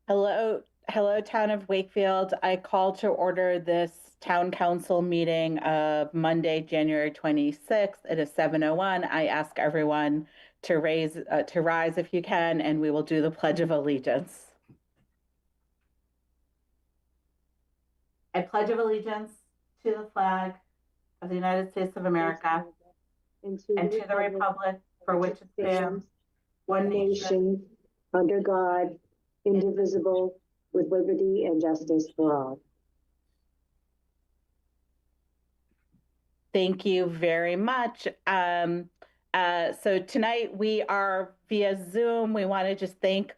Hello, town of Wakefield. I call to order this town council meeting of Monday, January 26th. It is 7:01. I ask everyone to rise if you can, and we will do the Pledge of Allegiance. I pledge of allegiance to the flag of the United States of America and and to the republic for which it stands, one nation, under God, indivisible, with liberty and justice for all. Thank you very much. So tonight we are via Zoom. We want to just thank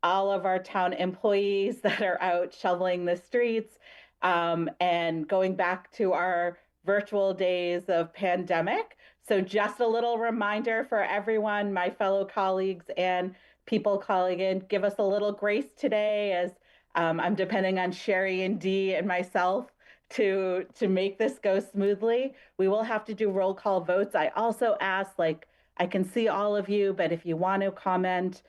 all of our town employees that are out shoveling the streets and going back to our virtual days of pandemic. So just a little reminder for everyone, my fellow colleagues and people calling in, give us a little grace today as I'm depending on Sherry and Dee and myself to make this go smoothly. We will have to do roll call votes. I also ask, like, I can see all of you, but if you want to comment,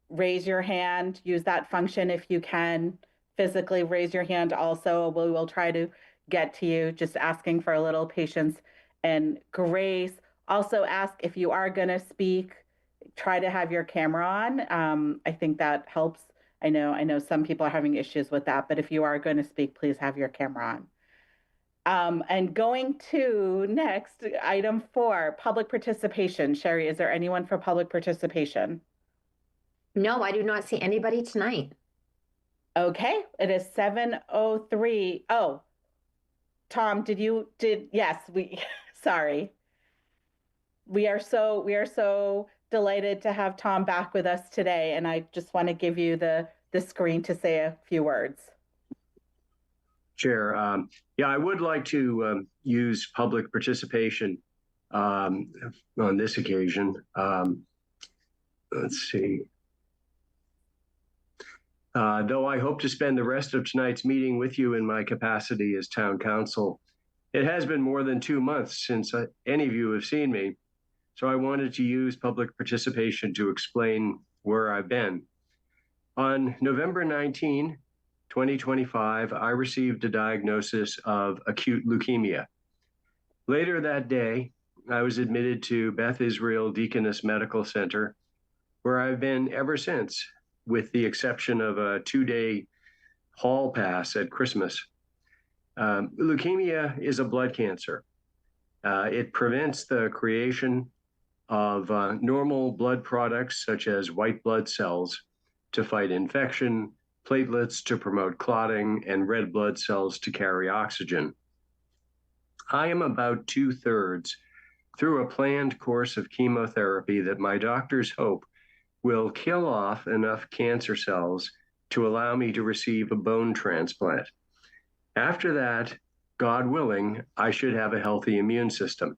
raise your hand, use that function if you can physically raise your hand also. We will try to get to you, just asking for a little patience and grace. Also ask if you are going to speak, try to have your camera on. I think that helps. I know some people are having issues with that, but if you are going to speak, please have your camera on. And going to next, item 4, public participation. Sherry, is there anyone for public participation? No, I do not see anybody tonight. Okay, it is 7:03. Oh, Tom, yes, sorry. We are so delighted to have Tom back with us today, and I just want to give you the screen to say a few words. Chair, I would like to use public participation on this occasion. Let's see. Though I hope to spend the rest of tonight's meeting with you in my capacity as town council, it has been more than 2 months since any of you have seen me, so I wanted to use public participation to explain where I've been. On November 19, 2025, I received a diagnosis of acute leukemia. Later that day, I was admitted to Beth Israel Deaconess Medical Center, where I've been ever since, with the exception of a 2-day hall pass at Christmas. Leukemia is a blood cancer. It prevents the creation of normal blood products such as white blood cells to fight infection, platelets to promote clotting, and red blood cells to carry oxygen. I am about 2/3 through a planned course of chemotherapy that my doctors hope will kill off enough cancer cells to allow me to receive a bone transplant. After that, God willing, I should have a healthy immune system.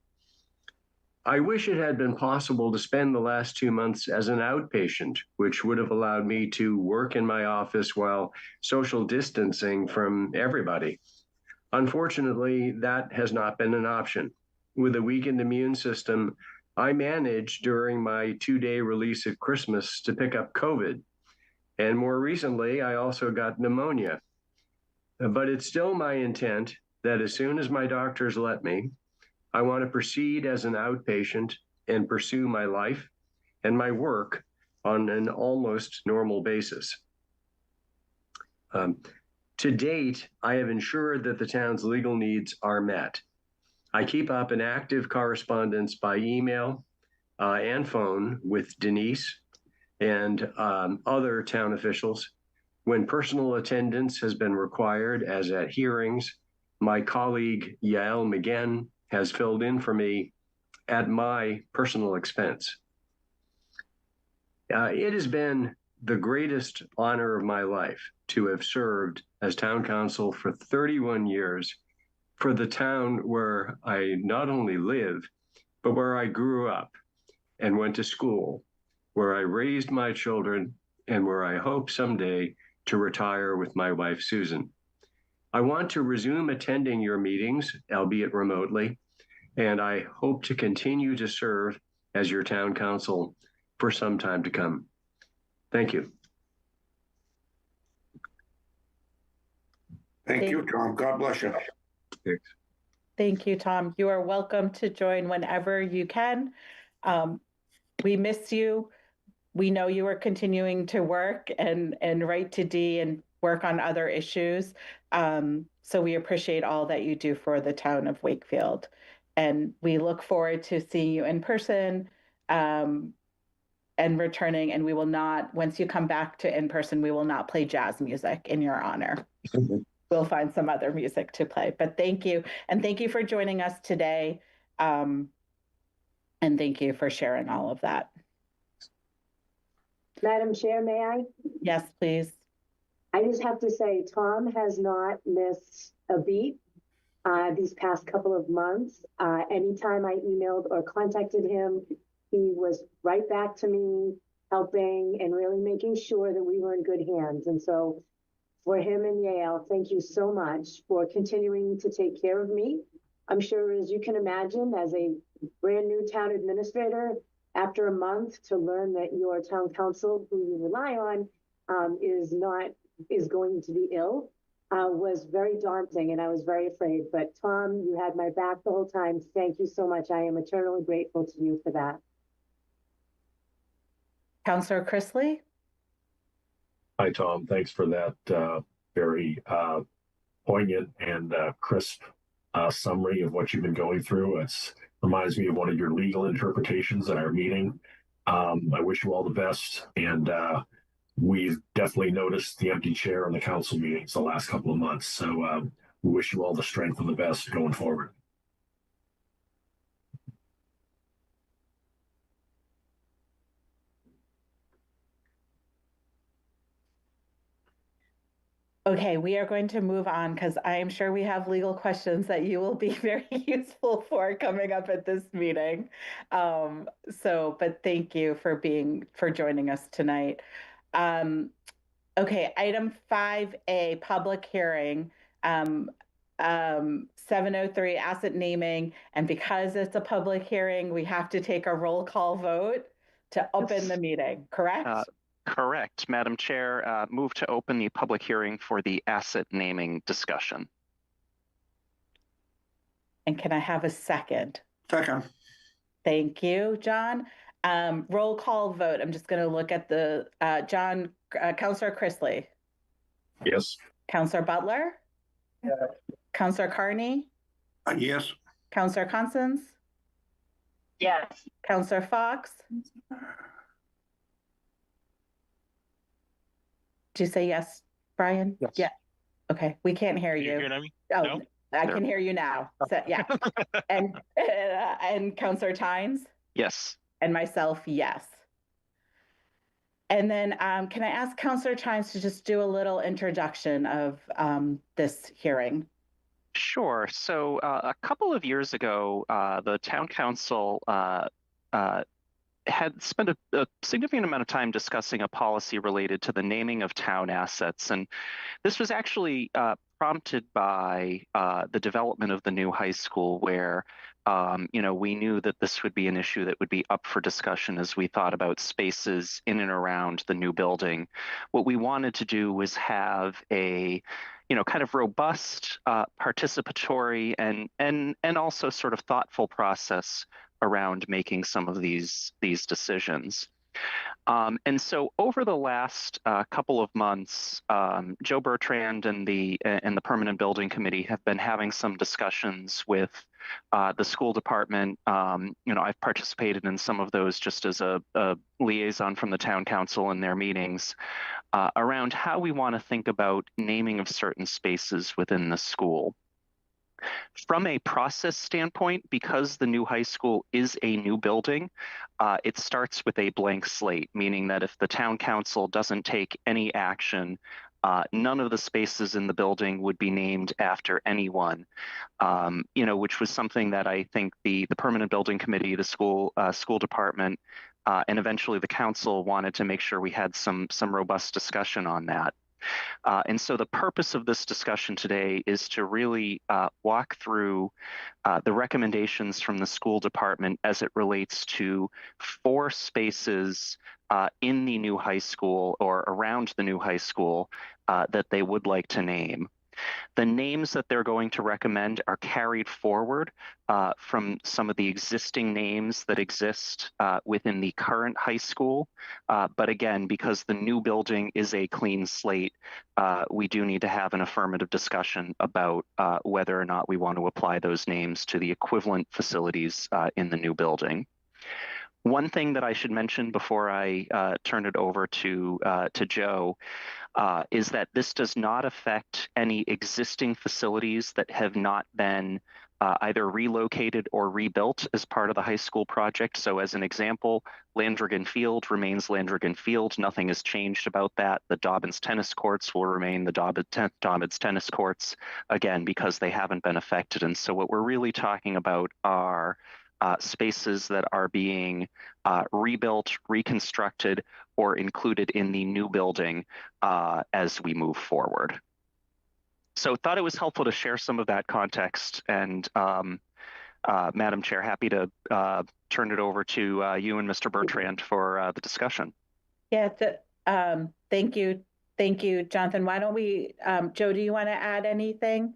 I wish it had been possible to spend the last 2 months as an outpatient, which would have allowed me to work in my office while social distancing from everybody. Unfortunately, that has not been an option. With a weakened immune system, I managed during my 2-day release at Christmas to pick up COVID. And more recently, I also got pneumonia. But it's still my intent that as soon as my doctors let me, I want to proceed as an outpatient and pursue my life and my work on an almost normal basis. To date, I have ensured that the town's legal needs are met. I keep up an active correspondence by email and phone with Denise and other town officials. When personal attendance has been required, as at hearings, my colleague Yael McGinn has filled in for me at my personal expense. It has been the greatest honor of my life to have served as town council for 31 years for the town where I not only live, but where I grew up and went to school, where I raised my children, and where I hope someday to retire with my wife, Susan. I want to resume attending your meetings, albeit remotely, and I hope to continue to serve as your town council for some time to come. Thank you. Thank you, Tom. God bless you. Thank you, Tom. You are welcome to join whenever you can. We miss you. We know you are continuing to work and write to Dee and work on other issues. So we appreciate all that you do for the town of Wakefield. And we look forward to seeing you in person and returning. And we will not, once you come back to in person, we will not play jazz music in your honor. We'll find some other music to play. But thank you. And thank you for joining us today. And thank you for sharing all of that. Madam Chair, may I? Yes, please. I just have to say, Tom has not missed a beat these past couple of months. Anytime I emailed or contacted him, he was right back to me, helping and really making sure that we were in good hands. And so for him and Yale, thank you so much for continuing to take care of me. I'm sure, as you can imagine, as a brand new town administrator, after a month to learn that your town council, who you rely on, is going to be ill, was very daunting, and I was very afraid. But Tom, you had my back the whole time. Thank you so much. I am eternally grateful to you for that. Councillor Chrisley? Hi, Tom. Thanks for that very poignant and crisp summary of what you've been going through. It reminds me of one of your legal interpretations at our meeting. I wish you all the best. And we've definitely noticed the empty chair in the council meetings the last couple of months. So we wish you all the strength and the best going forward. Okay, we are going to move on because I am sure we have legal questions that you will be very useful for coming up at this meeting. But thank you for joining us tonight. Okay, item 5A, public hearing, 703 asset naming. And because it's a public hearing, we have to take a roll call vote to open the meeting, correct? Correct, Madam Chair. Move to open the public hearing for the asset naming discussion. And can I have a second? Second. Thank you, John. Roll call vote. I'm just going to look at the Councillor Chrisley. Yes. Councillor Butler. Yeah. Councillor Carney. Yes. Councillor Constance. Yes. Councillor Fox. Did you say yes, Brian? Yes. Yeah. Okay. We can't hear you. You hear me? Oh, No? I can hear you now. So yeah. and Councillor Tynes? Yes. And myself, yes. And then can I ask Councillor Tynes to just do a little introduction of this hearing? Sure. So a couple of years ago, the town council had spent a significant amount of time discussing a policy related to the naming of town assets. And this was actually prompted by the development of the new high school, where we knew that this would be an issue that would be up for discussion as we thought about spaces in and around the new building. What we wanted to do was have a kind of robust, participatory, and also sort of thoughtful process around making some of these decisions. And so over the last couple of months, Joe Bertrand and the Permanent Building Committee have been having some discussions with the school department. I've participated in some of those just as a liaison from the town council in their meetings around how we want to think about naming of certain spaces within the school. From a process standpoint, because the new high school is a new building, it starts with a blank slate, meaning that if the town council doesn't take any action, none of the spaces in the building would be named after anyone, which was something that I think the Permanent Building Committee, the school department, and eventually the council wanted to make sure we had some robust discussion on that. And so the purpose of this discussion today is to really walk through the recommendations from the school department as it relates to 4 spaces in the new high school or around the new high school that they would like to name. The names that they're going to recommend are carried forward from some of the existing names that exist within the current high school. But again, because the new building is a clean slate, we do need to have an affirmative discussion about whether or not we want to apply those names to the equivalent facilities in the new building. One thing that I should mention before I turn it over to Joe is that this does not affect any existing facilities that have not been either relocated or rebuilt as part of the high school project. So as an example, Landrigan Field remains Landrigan Field. Nothing has changed about that. The Dobbins tennis courts will remain the Dobbins tennis courts, again, because they haven't been affected. And so what we're really talking about are spaces that are being rebuilt, reconstructed, or included in the new building as we move forward. So thought it was helpful to share some of that context. And Madam Chair, happy to turn it over to you and Mr. Bertrand for the discussion. Yeah, thank you. Thank you, Jonathan. Why don't we, Joe, do you want to add anything?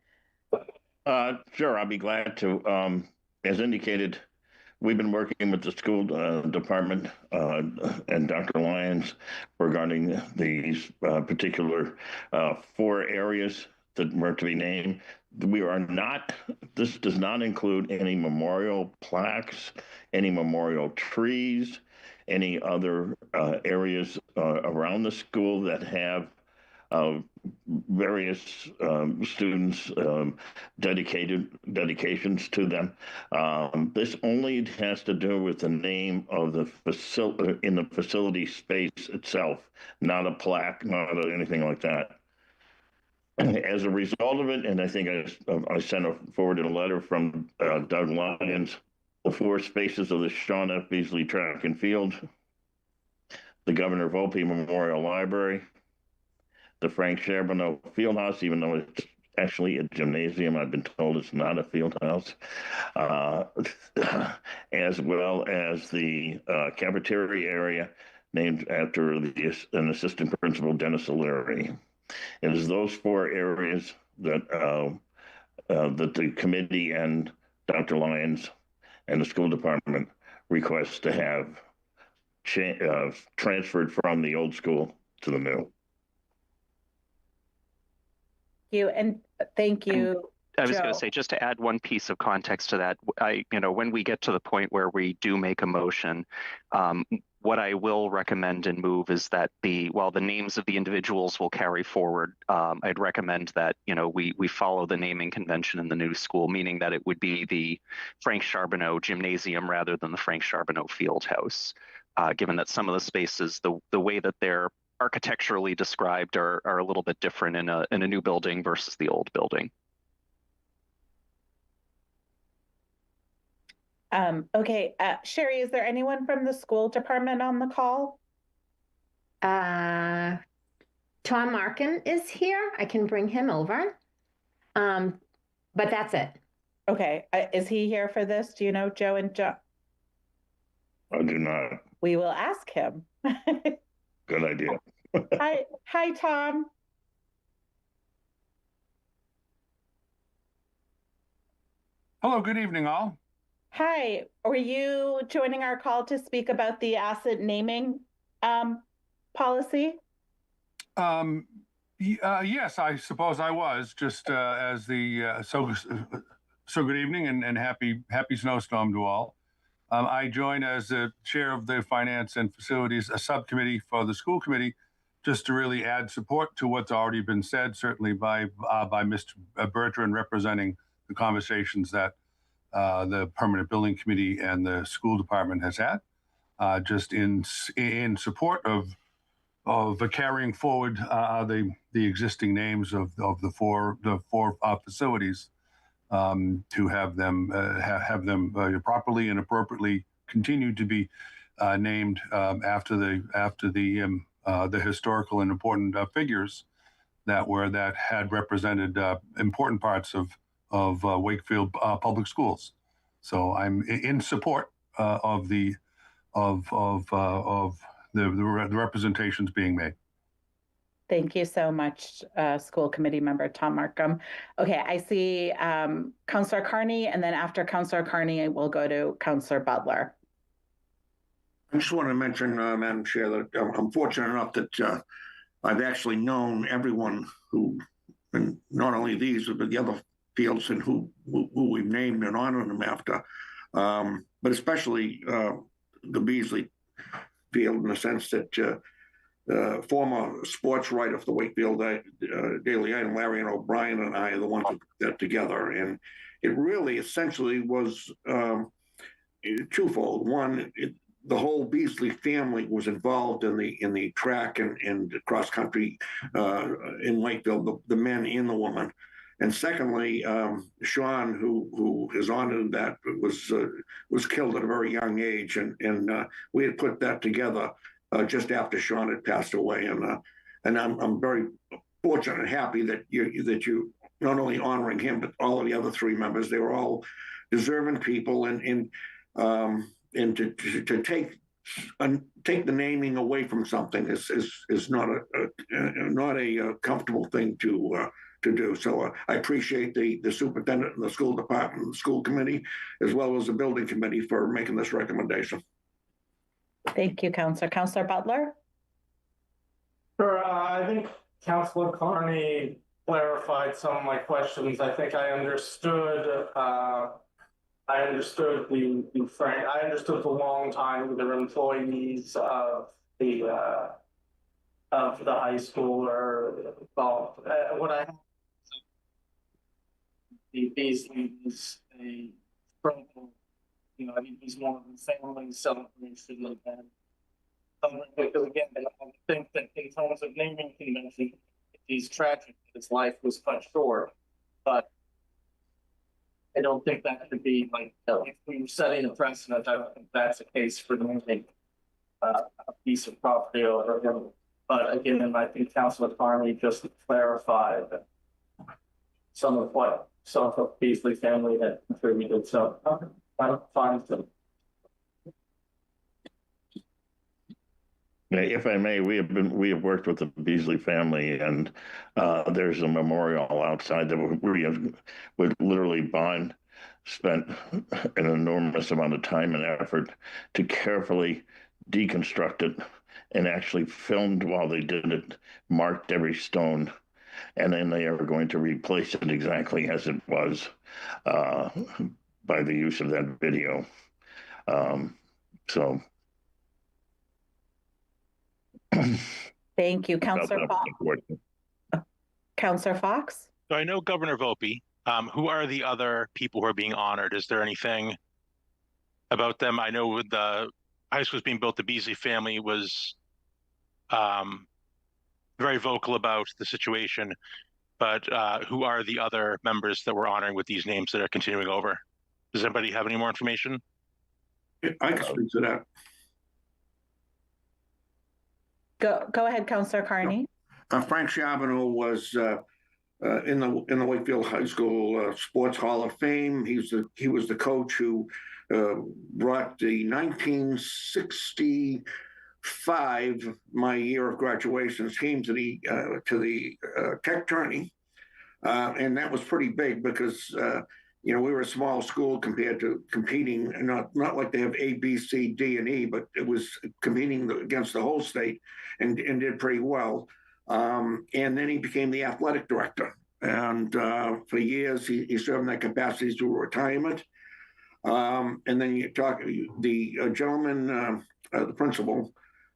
Sure, I'll be glad to. As indicated, we've been working with the school department and Dr. Lyons regarding these particular 4 areas that were to be named. We are not, this does not include any memorial plaques, any memorial trees, any other areas around the school that have various students dedications to them. This only has to do with the name of the facility in the facility space itself, not a plaque, not anything like that. As a result of it, and I think I sent forwarded a letter from Doug Lyons, the 4 spaces of the Sean F. Beasley Track and Field, the Governor Volpe Memorial Library, the Frank Charbonneau Fieldhouse, even though it's actually a gymnasium, I've been told it's not a field house, as well as the cafeteria area named after an assistant principal, Dennis O'Leary. It is those 4 areas that that the committee and Dr. Lyons and the school department request to have transferred from the old school to the new. And thank you. I was Joe. going to say, just to add one piece of context to that, when we get to the point where we do make a motion, what I will recommend and move is that while the names of the individuals will carry forward, I'd recommend that, we follow the naming convention in the new school, meaning that it would be the Frank Charbonneau Gymnasium rather than the Frank Charbonneau Fieldhouse, given that some of the spaces, the way that they're architecturally described are a little bit different in a new building versus the old building. Okay, Sherry, is there anyone from the school department on the call? Tom Markin is here. I can bring him over. But that's it. Okay, is he here for this? Do you know, Joe and Joe? I do not. We will ask him. Good idea. Hi, Tom. Hello, good evening, all. Hi, were you joining our call to speak about the asset naming policy? Yes, I suppose I was, just as the so good evening and happy snowstorm to all. I join as the chair of the Finance and Facilities Subcommittee for the school committee, just to really add support to what's already been said, certainly by Mr. Bertrand, representing the conversations that the Permanent Building Committee and the school department has had, just in support of carrying forward the existing names of the four facilities, to have them properly and appropriately continue to be named after the historical and important figures that had represented important parts of Wakefield public schools. So I'm in support of the representations being made. Thank you so much, school committee member Tom Markham. Okay, I see Councillor Carney, and then after Councillor Carney, we'll go to Councillor Butler. I just want to mention, Madam Chair, that I'm fortunate enough that I've actually known everyone who, and not only these, but the other fields and who we've named and honored them after, but especially the Beasley field, in the sense that former sports writer for the Wakefield Daily Item, Larry and O'Brien, and I are the ones who put that together. And it really essentially was twofold. One, the whole Beasley family was involved in the track and cross country in Wakefield, the men and the women. And secondly, Sean, who is honored that, was killed at a very young age, and we had put that together just after Sean had passed away, and I'm very fortunate and happy that you not only honoring him but all of the other three members. They were all deserving people, and to take the naming away from something is not a comfortable thing to do. So I appreciate the superintendent and the school department and the school committee, as well as the building committee, for making this recommendation. Thank you, Councillor. Councillor Butler? Sure. I think Councillor Carney clarified some of my questions. I think I understood. I understood I understood the long time they're employees of the high school, or well, what I have, the Beasley is a struggle. You know, I mean, he's one of the family celebration event. Because again, I think that in terms of naming convention, he's tragic that his life was cut short, but I don't think that should be like, if we were setting a precedent, I don't think that's a case for naming a piece of property over him. But again, I think Councillor Carney just clarified some of what some of the Beasley family had contributed. So I'm fine with it. If I may, we have worked with the Beasley family, and there's a memorial outside that we would literally spent an enormous amount of time and effort to carefully deconstruct it, and actually filmed while they did it, marked every stone, and then they are going to replace it exactly as it was by the use of that video. So. Thank you, Councillor Fox. Councillor Fox? So I know Governor Volpe. Who are the other people who are being honored? Is there anything about them? I know with the high school being built, the Beasley family was very vocal about the situation, but who are the other members that we're honoring with these names that are continuing over? Does anybody have any more information? I can speak to that. Go ahead, Councillor Carney. Frank Charbonneau was in the Wakefield High School Sports Hall of Fame. He was the coach who brought the 1965, my year of graduation, team to the tech tourney, and that was pretty big because we were a small school compared to competing, not like they have A, B, C, D, and E, but it was competing against the whole state and did pretty well. And then he became the athletic director. And for years, he served in that capacity through retirement. And then you talk, the gentleman, the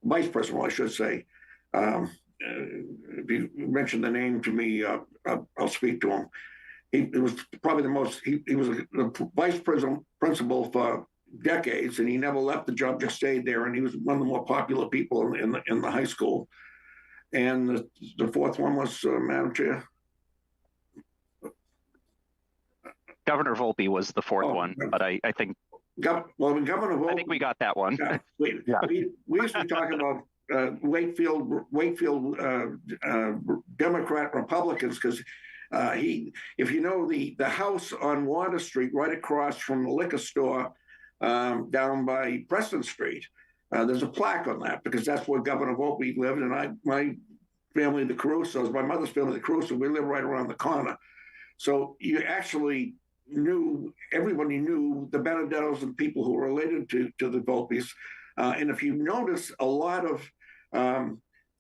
vice principal, I should say, if you mention the name to me, I'll speak to him. It was probably he was the vice principal for decades, and he never left the job, just stayed there. And he was one of the more popular people in the high school. And the fourth one was, Madam Chair? Governor Volpe was the fourth one, but I think Governor Volpe, I think we got that one. We used to talk about Wakefield Democrat Republicans, because if you know the house on Water Street, right across from the liquor store down by Preston Street, there's a plaque on that because that's where Governor Volpe lived, and my family, the Carusos, my mother's family, the Caruso, we live right around the corner. So you actually everybody knew the Benedettos and people who were related to the Volpes. And if you notice, a lot of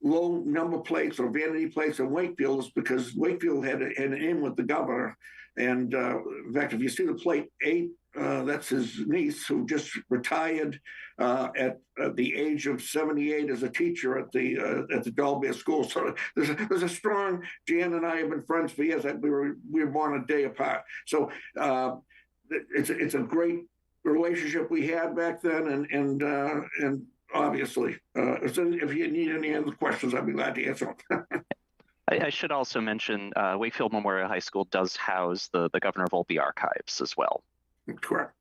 low number plates or vanity plates in Wakefield is because Wakefield had an in with the governor. And in fact, if you see the plate 8, that's his niece who just retired at the age of 78 as a teacher at the Dalbert School. So there's a strong. Jan and I have been friends for years. We were born a day apart. So it's a great relationship we had back then, and obviously, so if you need any other questions, I'd be glad to answer them. I should also mention Wakefield Memorial High School does house the Governor Volpe archives as well. Correct.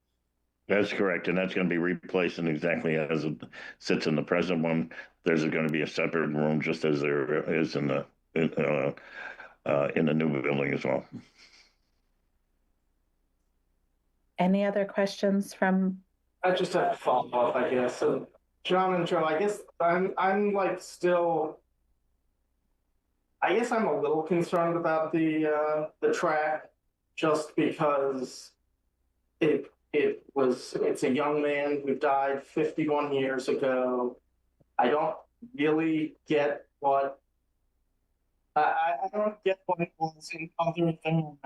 That's correct, and that's going to be replaced in exactly as it sits in the present one. There's going to be a separate room, just as there is in the new building as well. Any other questions from? I just have to follow up, I guess. So, John and Joe, I guess I'm like still. I guess I'm a little concerned about the track, just because it's a young man who died 51 years ago. I don't really get what I don't get what it was in other than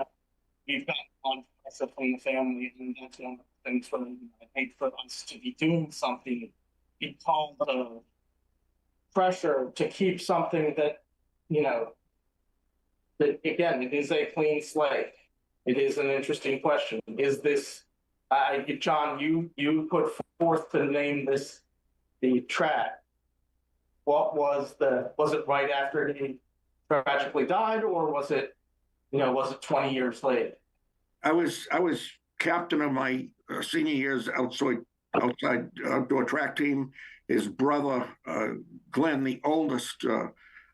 we've got one person from the family, and that's one of the things for I hate for us to be doing something because of pressure to keep something that, that again, it is a clean slate. It is an interesting question. Is this, John, you put forth to name this the track. What was it right after he tragically died, or was it 20 years later? I was captain of my senior years outside outdoor track team. His brother, Glenn, the oldest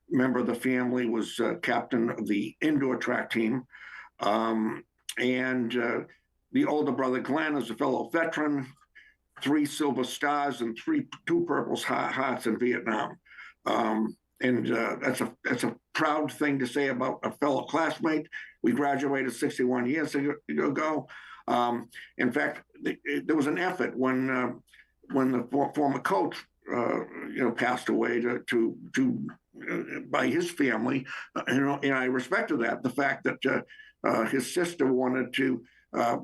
member of the family, was captain of the indoor track team. And the older brother, Glenn, is a fellow veteran, 3 silver stars and 2 purple hearts in Vietnam. And that's a proud thing to say about a fellow classmate. We graduated 61 years ago. In fact, there was an effort when the former coach, passed away by his family, and I respected that. The fact that his sister wanted to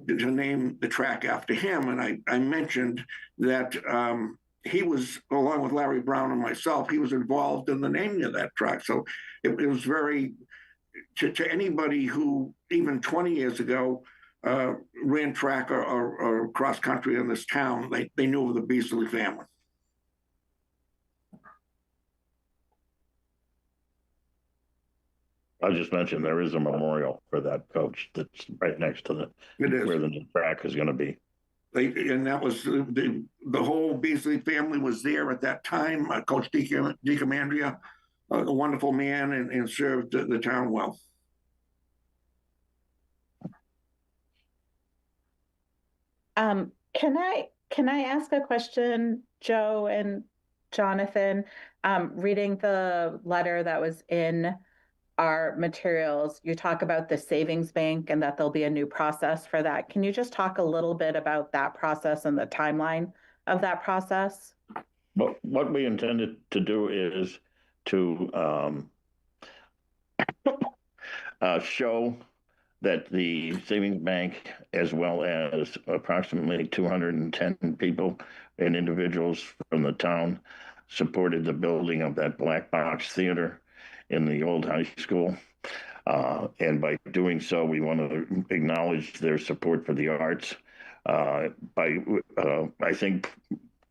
name the track after him, and I mentioned that he was, along with Larry Brown and myself, he was involved in the naming of that track. So it was very, to anybody who even 20 years ago ran track or cross country in this town, they knew of the Beasley family. I just mentioned there is a memorial for that coach that's right next to where the new track is going to be. And that was the whole Beasley family was there at that time. Coach DiComandria, a wonderful man, and served the town well. Can I ask a question, Joe and Jonathan? Reading the letter that was in our materials, you talk about the savings bank and that there'll be a new process for that. Can you just talk a little bit about that process and the timeline of that process? But what we intended to do is to show that the savings bank, as well as approximately 210 people and individuals from the town, supported the building of that black box theater in the old high school. And by doing so, we want to acknowledge their support for the arts. I think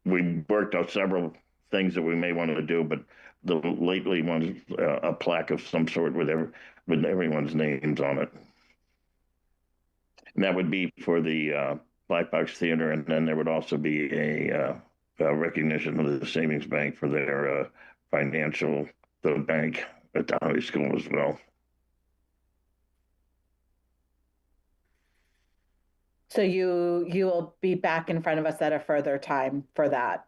we worked out several things that we may want to do, but the lately one, a plaque of some sort with everyone's names on it. And that would be for the Black Box Theater, and then there would also be a recognition of the savings bank for their the bank at the high school as well. So you will be back in front of us at a further time for that?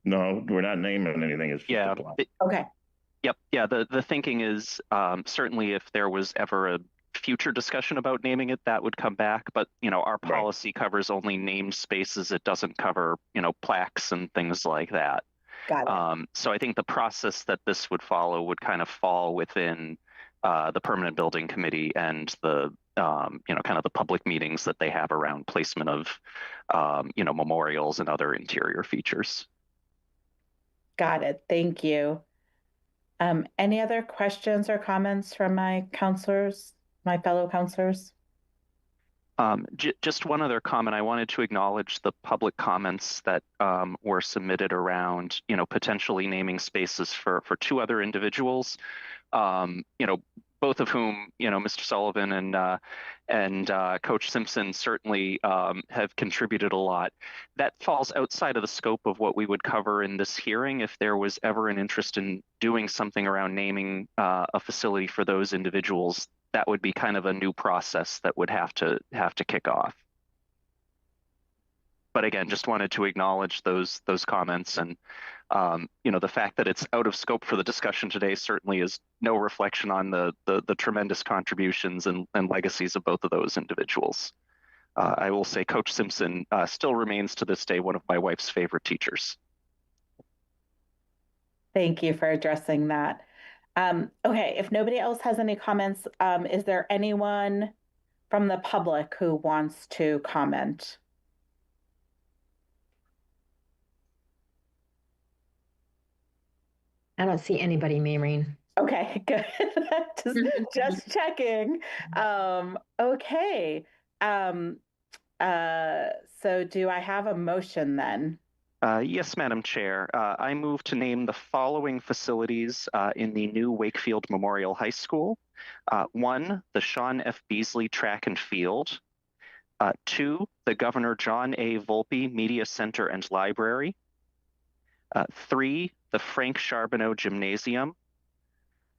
No, we're not naming anything. It's just a plaque. Okay. Yep. Yeah. The thinking is certainly if there was ever a future discussion about naming it, that would come back. But our Right. policy covers only named spaces. It doesn't cover plaques and things like that. Got it. So I think the process that this would follow would kind of fall within the permanent building committee and the kind of the public meetings that they have around placement of memorials and other interior features. Got it. Thank you. Any other questions or comments from my counselors, my fellow counselors? Just one other comment. I wanted to acknowledge the public comments that were submitted around, potentially naming spaces for two other individuals. Both of whom, Mr. Sullivan and Coach Simpson certainly have contributed a lot. That falls outside of the scope of what we would cover in this hearing. If there was ever an interest in doing something around naming a facility for those individuals, that would be kind of a new process that would have to kick off. But again, just wanted to acknowledge those comments, and the fact that it's out of scope for the discussion today certainly is no reflection on the tremendous contributions and legacies of both of those individuals. I will say Coach Simpson still remains to this day one of my wife's favorite teachers. Thank you for addressing that. Okay, if nobody else has any comments, is there anyone from the public who wants to comment? I don't see anybody, Maureen. Okay, good. just checking. Okay. So do I have a motion then? Yes, Madam Chair. I move to name the following facilities in the new Wakefield Memorial High School. 1, the Sean F. Beasley Track and Field. 2, the Governor John A. Volpe Media Center and Library. 3, the Frank Charbonneau Gymnasium.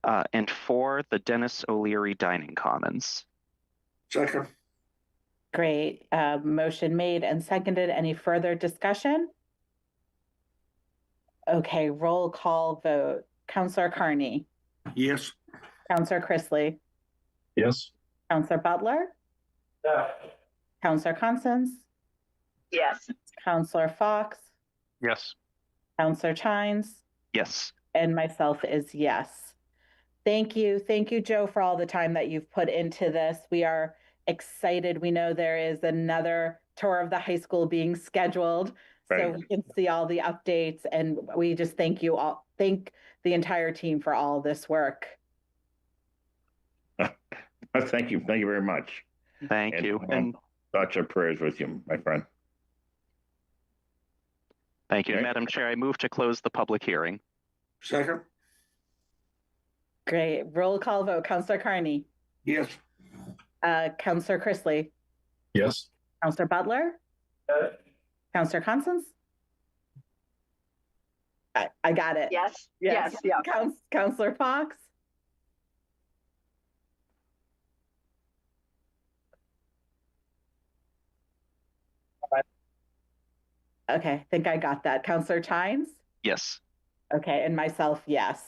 And 4, the Dennis O'Leary Dining Commons. Second. Great. Motion made and seconded. Any further discussion? Okay, roll call vote. Counselor Carney. Yes. Counselor Chrisley. Yes. Counselor Butler. Yeah. Counselor Constance. Yes. Counselor Fox. Yes. Counselor Chines. Yes. And myself is yes. Thank you. Thank you, Joe, for all the time that you've put into this. We are excited. We know there is another tour of the high school being scheduled. Right. So we can see all the updates, and we just thank you all. Thank the entire team for all this work. Thank you. Thank you very much. Thank you. And thoughts and prayers with you, my friend. thank you. Okay. Madam Chair, I move to close the public hearing. Second. Great. Roll call vote. Counselor Carney. Yes. Counselor Chrisley. Yes. Counselor Butler. Counselor Constance. I got it. Yes. Yes. Yeah. Counselor Fox. Okay, I think I got that. Counselor Chines? Yes. Okay, and myself, yes.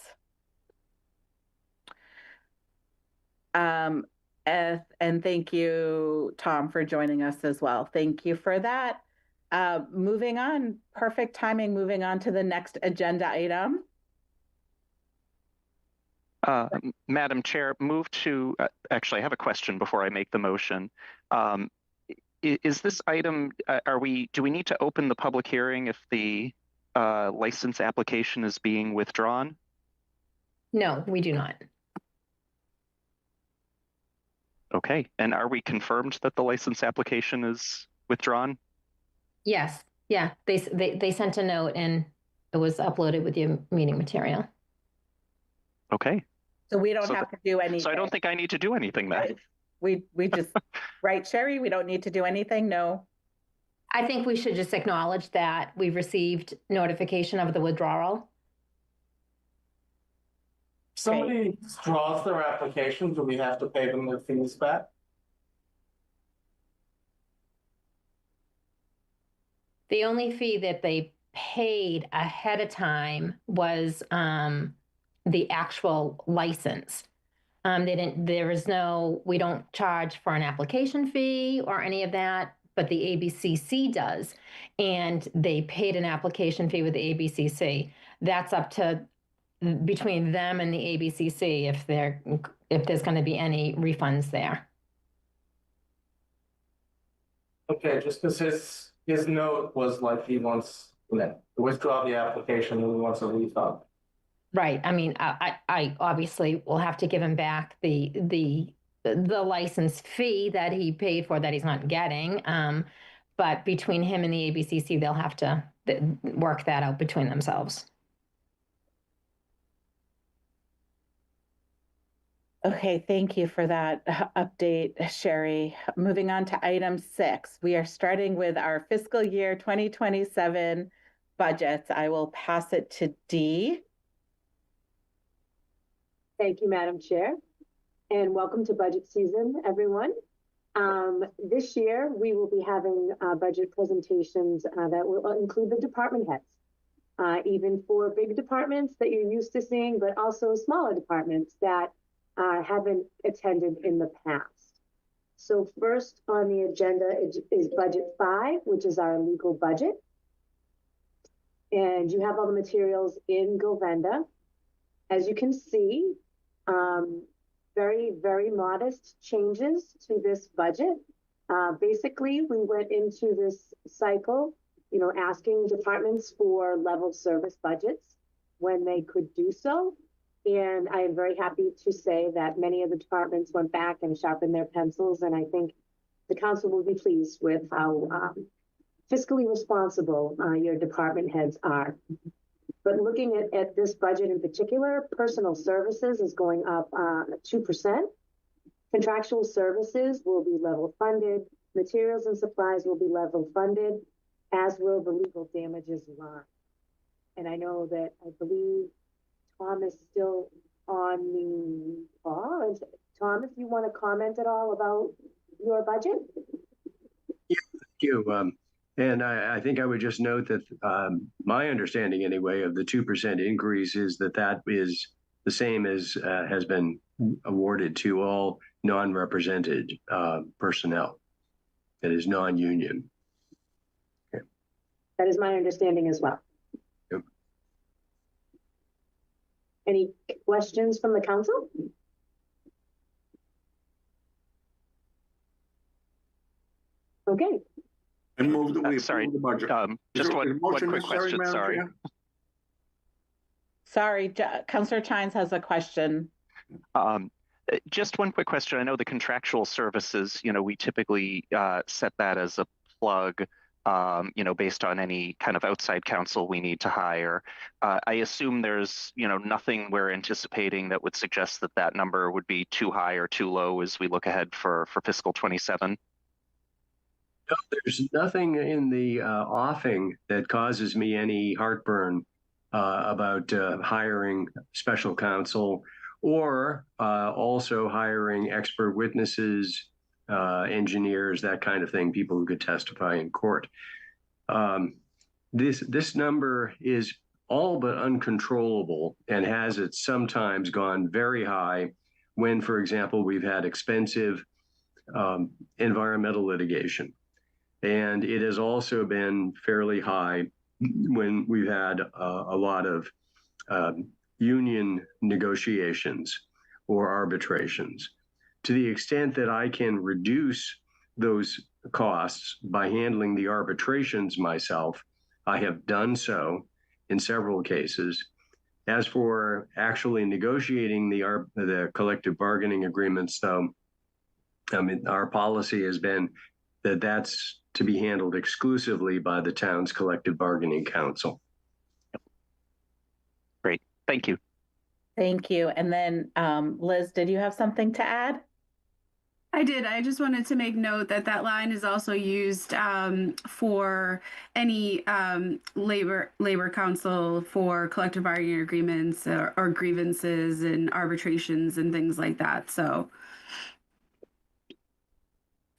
And thank you, Tom, for joining us as well. Thank you for that. Moving on, perfect timing, moving on to the next agenda item. Madam Chair, move to, actually, I have a question before I make the motion. Is this item, do we need to open the public hearing if the license application is being withdrawn? No, we do not. Okay, and are we confirmed that the license application is withdrawn? Yes. Yeah. They sent a note and it was uploaded with your meeting material. Okay. So we don't So have to do anything. So I don't think I need to do anything then. We just, right, Sherry, we don't need to do anything? No. I think we should just acknowledge that we've received notification of the withdrawal. Somebody withdraws their application, do we have to pay them their fees back? The only fee that they paid ahead of time was the actual license. We don't charge for an application fee or any of that, but the ABCC does. And they paid an application fee with the ABCC. That's up to between them and the ABCC if there's going to be any refunds there. Okay, just because his note was like he wants to withdraw the application and he wants a refund. Right. I mean, I obviously will have to give him back the license fee that he paid for that he's not getting. But between him and the ABCC, they'll have to work that out between themselves. Okay, thank you for that update, Sherry. Moving on to item 6, we are starting with our fiscal year 2027 budgets. I will pass it to Dee. Thank you, Madam Chair, and welcome to budget season, everyone. This year, we will be having budget presentations that will include the department heads, even for big departments that you're used to seeing, but also smaller departments that haven't attended in the past. So first on the agenda is Budget 5, which is our legal budget. And you have all the materials in Govenda. As you can see, very, very modest changes to this budget. Basically, we went into this cycle, asking departments for level service budgets when they could do so. And I am very happy to say that many of the departments went back and sharpened their pencils. And I think the council will be pleased with how fiscally responsible your department heads are. But looking at this budget in particular, personal services is going up 2%. Contractual services will be level funded. Materials and supplies will be level funded, as will the legal damages line. And I know that I believe Tom is still on the call. Tom, if you want to comment at all about your budget? Yeah, thank you. And I think I would just note that my understanding, anyway, of the 2% increase is that is the same as has been awarded to all non-represented personnel. That is non-union. Okay. That is my understanding as well. Yep. Any questions from the council? Okay. And move that we sorry, approve the budget. just one quick question. Madam Sorry. Chair? Sorry, Councillor Chines has a question. Just one quick question. I know the contractual services, we typically set that as a plug, based on any kind of outside counsel we need to hire. I assume there's, nothing we're anticipating that would suggest that number would be too high or too low as we look ahead for fiscal 27. No, there's nothing in the offing that causes me any heartburn about hiring special counsel or also hiring expert witnesses, engineers, that kind of thing, people who could testify in court. This number is all but uncontrollable and has it sometimes gone very high when, for example, we've had expensive environmental litigation. And it has also been fairly high when we've had a lot of union negotiations or arbitrations. To the extent that I can reduce those costs by handling the arbitrations myself, I have done so in several cases. As for actually negotiating the collective bargaining agreements, though, our policy has been that that's to be handled exclusively by the town's collective bargaining council. Great, thank you. Thank you. And then Liz, did you have something to add? I did. I just wanted to make note that line is also used for any labor council for collective bargaining agreements or grievances and arbitrations and things like that. So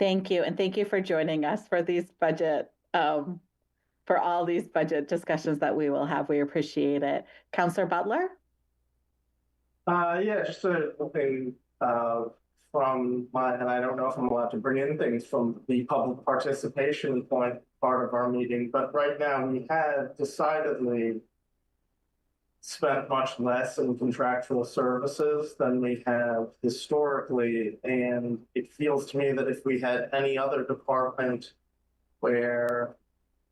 thank you. And thank you for joining us for these for all these budget discussions that we will have. We appreciate it. Councillor Butler? Yeah, just a thing from my, and I don't know if I'm allowed to bring in things from the public participation point part of our meeting, but right now we have decidedly spent much less in contractual services than we have historically. And it feels to me that if we had any other department where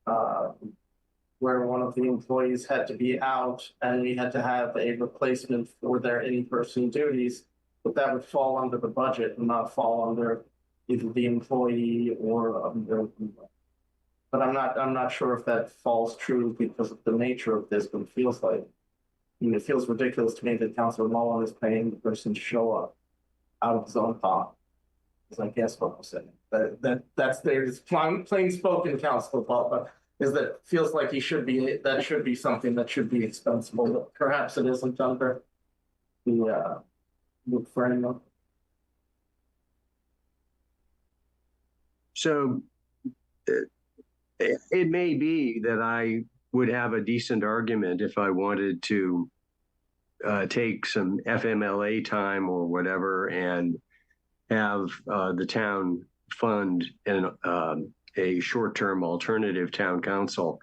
uh, where one of the employees had to be out and we had to have a replacement for their in-person duties, but that would fall under the budget and not fall under either the employee or but I'm not sure if that falls true because of the nature of this, but it feels like, I mean, it feels ridiculous to me that Councilor Mullen is paying the person to show up out of his own pocket. Is I guess what I'm saying. That's there's plain spoken, Councilor Butler, is that feels like he should be, that should be something that should be expensible, but perhaps it isn't under the framework. So it may be that I would have a decent argument if I wanted to take some FMLA time or whatever and have the town fund a short-term alternative town council.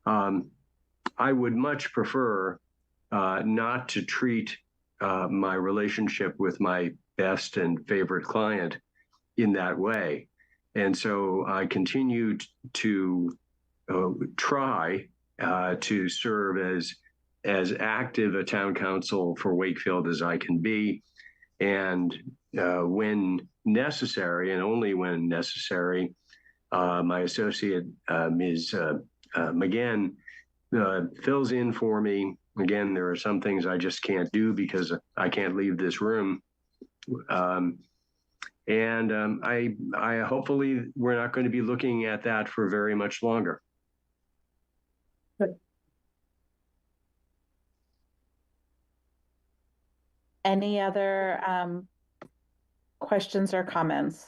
I would much prefer not to treat my relationship with my best and favorite client in that way. And so I continued to try to serve as active a town council for Wakefield as I can be. And when necessary, and only when necessary, my associate, Ms. McGann, fills in for me. Again, there are some things I just can't do because I can't leave this room. I hopefully we're not going to be looking at that for very much longer. Any other questions or comments?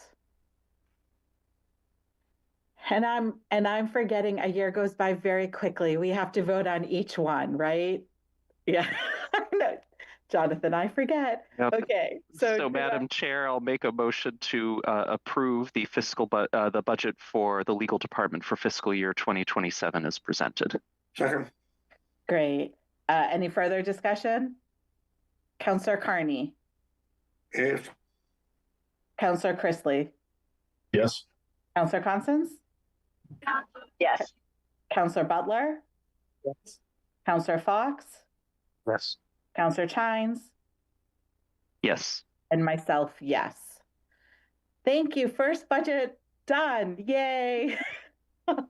And I'm forgetting, a year goes by very quickly. We have to vote on each one, right? Yeah. Jonathan, I forget. Yep. Okay. So Madam Chair, I'll make a motion to approve the the budget for the legal department for fiscal year 2027 as presented. Second. Great. Any further discussion? Councillor Carney. Yes. Councillor Chrisley. Yes. Councillor Constance. Yes. Councillor Butler. Yes. Councillor Fox. Yes. Councillor Chines. Yes. And myself, yes. Thank you. First budget done. Yay.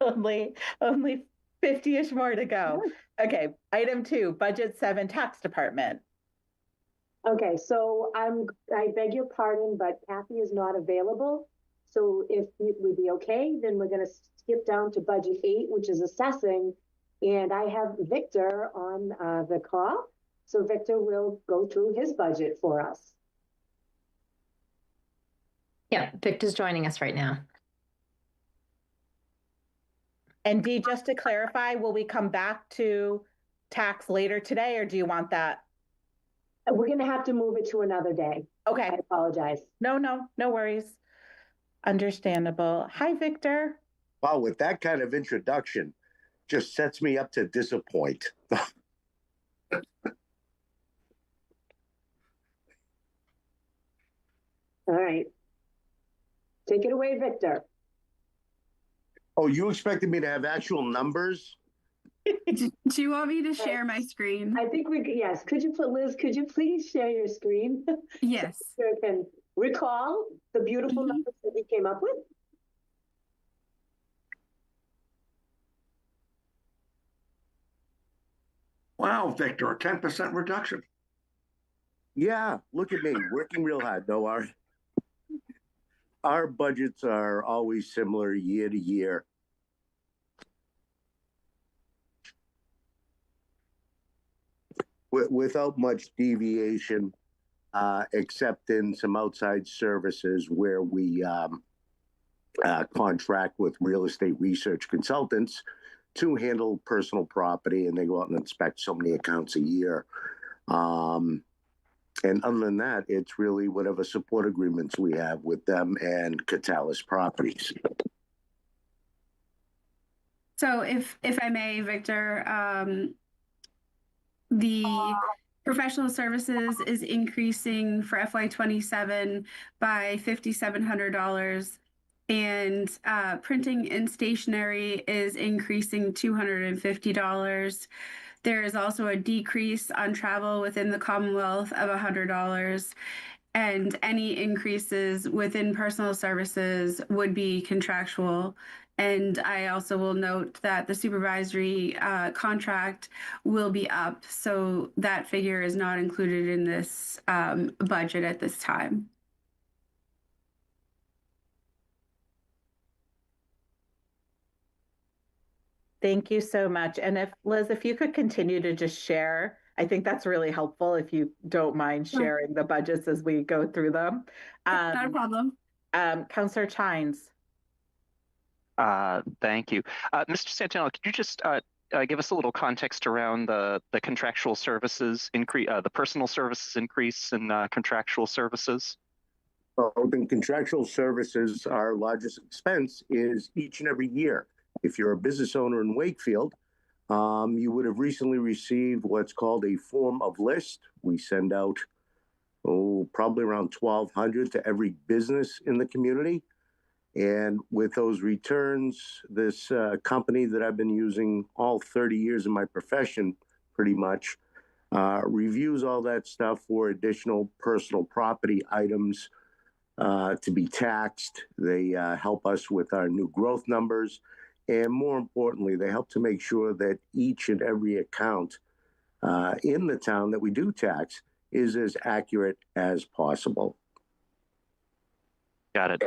only 50-ish more to go. Okay. Item 2, budget 7, tax department. Okay, so I beg your pardon, but Kathy is not available. So if it would be okay, then we're going to skip down to budget 8, which is assessing. And I have Victor on the call. So Victor will go through his budget for us. Yeah, Victor's joining us right now. And Dee, just to clarify, will we come back to tax later today, or do you want that? We're going to have to move it to another day. Okay. I apologize. No worries. Understandable. Hi, Victor. Wow, with that kind of introduction, just sets me up to disappoint. All right. Take it away, Victor. Oh, you expected me to have actual numbers? Do you want me to share my screen? I think yes. Could you put, Liz, could you please share your screen? Yes. So you can recall the beautiful numbers that we came up with. Wow, Victor, a 10% reduction. Yeah, look at me, working real hard. No, our budgets are always similar year to year. Without much deviation, except in some outside services where we contract with real estate research consultants to handle personal property, and they go out and inspect so many accounts a year. And other than that, it's really whatever support agreements we have with them and Catalyst Properties. So if I may, Victor, the professional services is increasing for FY27 by $5,700, and printing and stationery is increasing $250. There is also a decrease on travel within the Commonwealth of $100. And any increases within personal services would be contractual. And I also will note that the supervisory contract will be up, so that figure is not included in this budget at this time. Thank you so much. And if Liz, if you could continue to just share, I think that's really helpful if you don't mind sharing the budgets as we go through them. Not a problem. Councillor Chines. Thank you. Mr. Santinello, could you just give us a little context around the contractual services increase, the personal services increase in contractual services? Well, the contractual services, our largest expense is each and every year. If you're a business owner in Wakefield, you would have recently received what's called a form of list. We send out, probably around 1,200 to every business in the community. And with those returns, this company that I've been using all 30 years in my profession, pretty much, reviews all that stuff for additional personal property items to be taxed. They help us with our new growth numbers. And more importantly, they help to make sure that each and every account in the town that we do tax is as accurate as possible. Got it.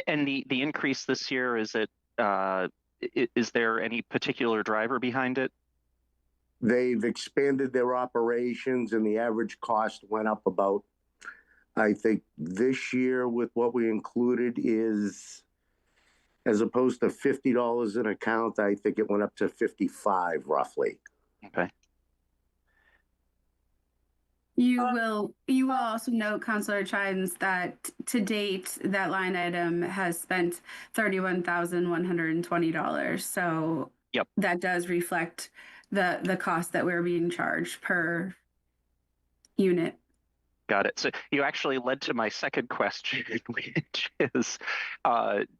And the increase this year, is there any particular driver behind it? They've expanded their operations, and the average cost went up about, I think this year with what we included is, as opposed to $50 an account, I think it went up to $55 roughly. Okay. You will also note, Councillor Chines, that to date that line item has spent $31,120. So yep, that does reflect the cost that we're being charged per unit. Got it. So you actually led to my second question, which is,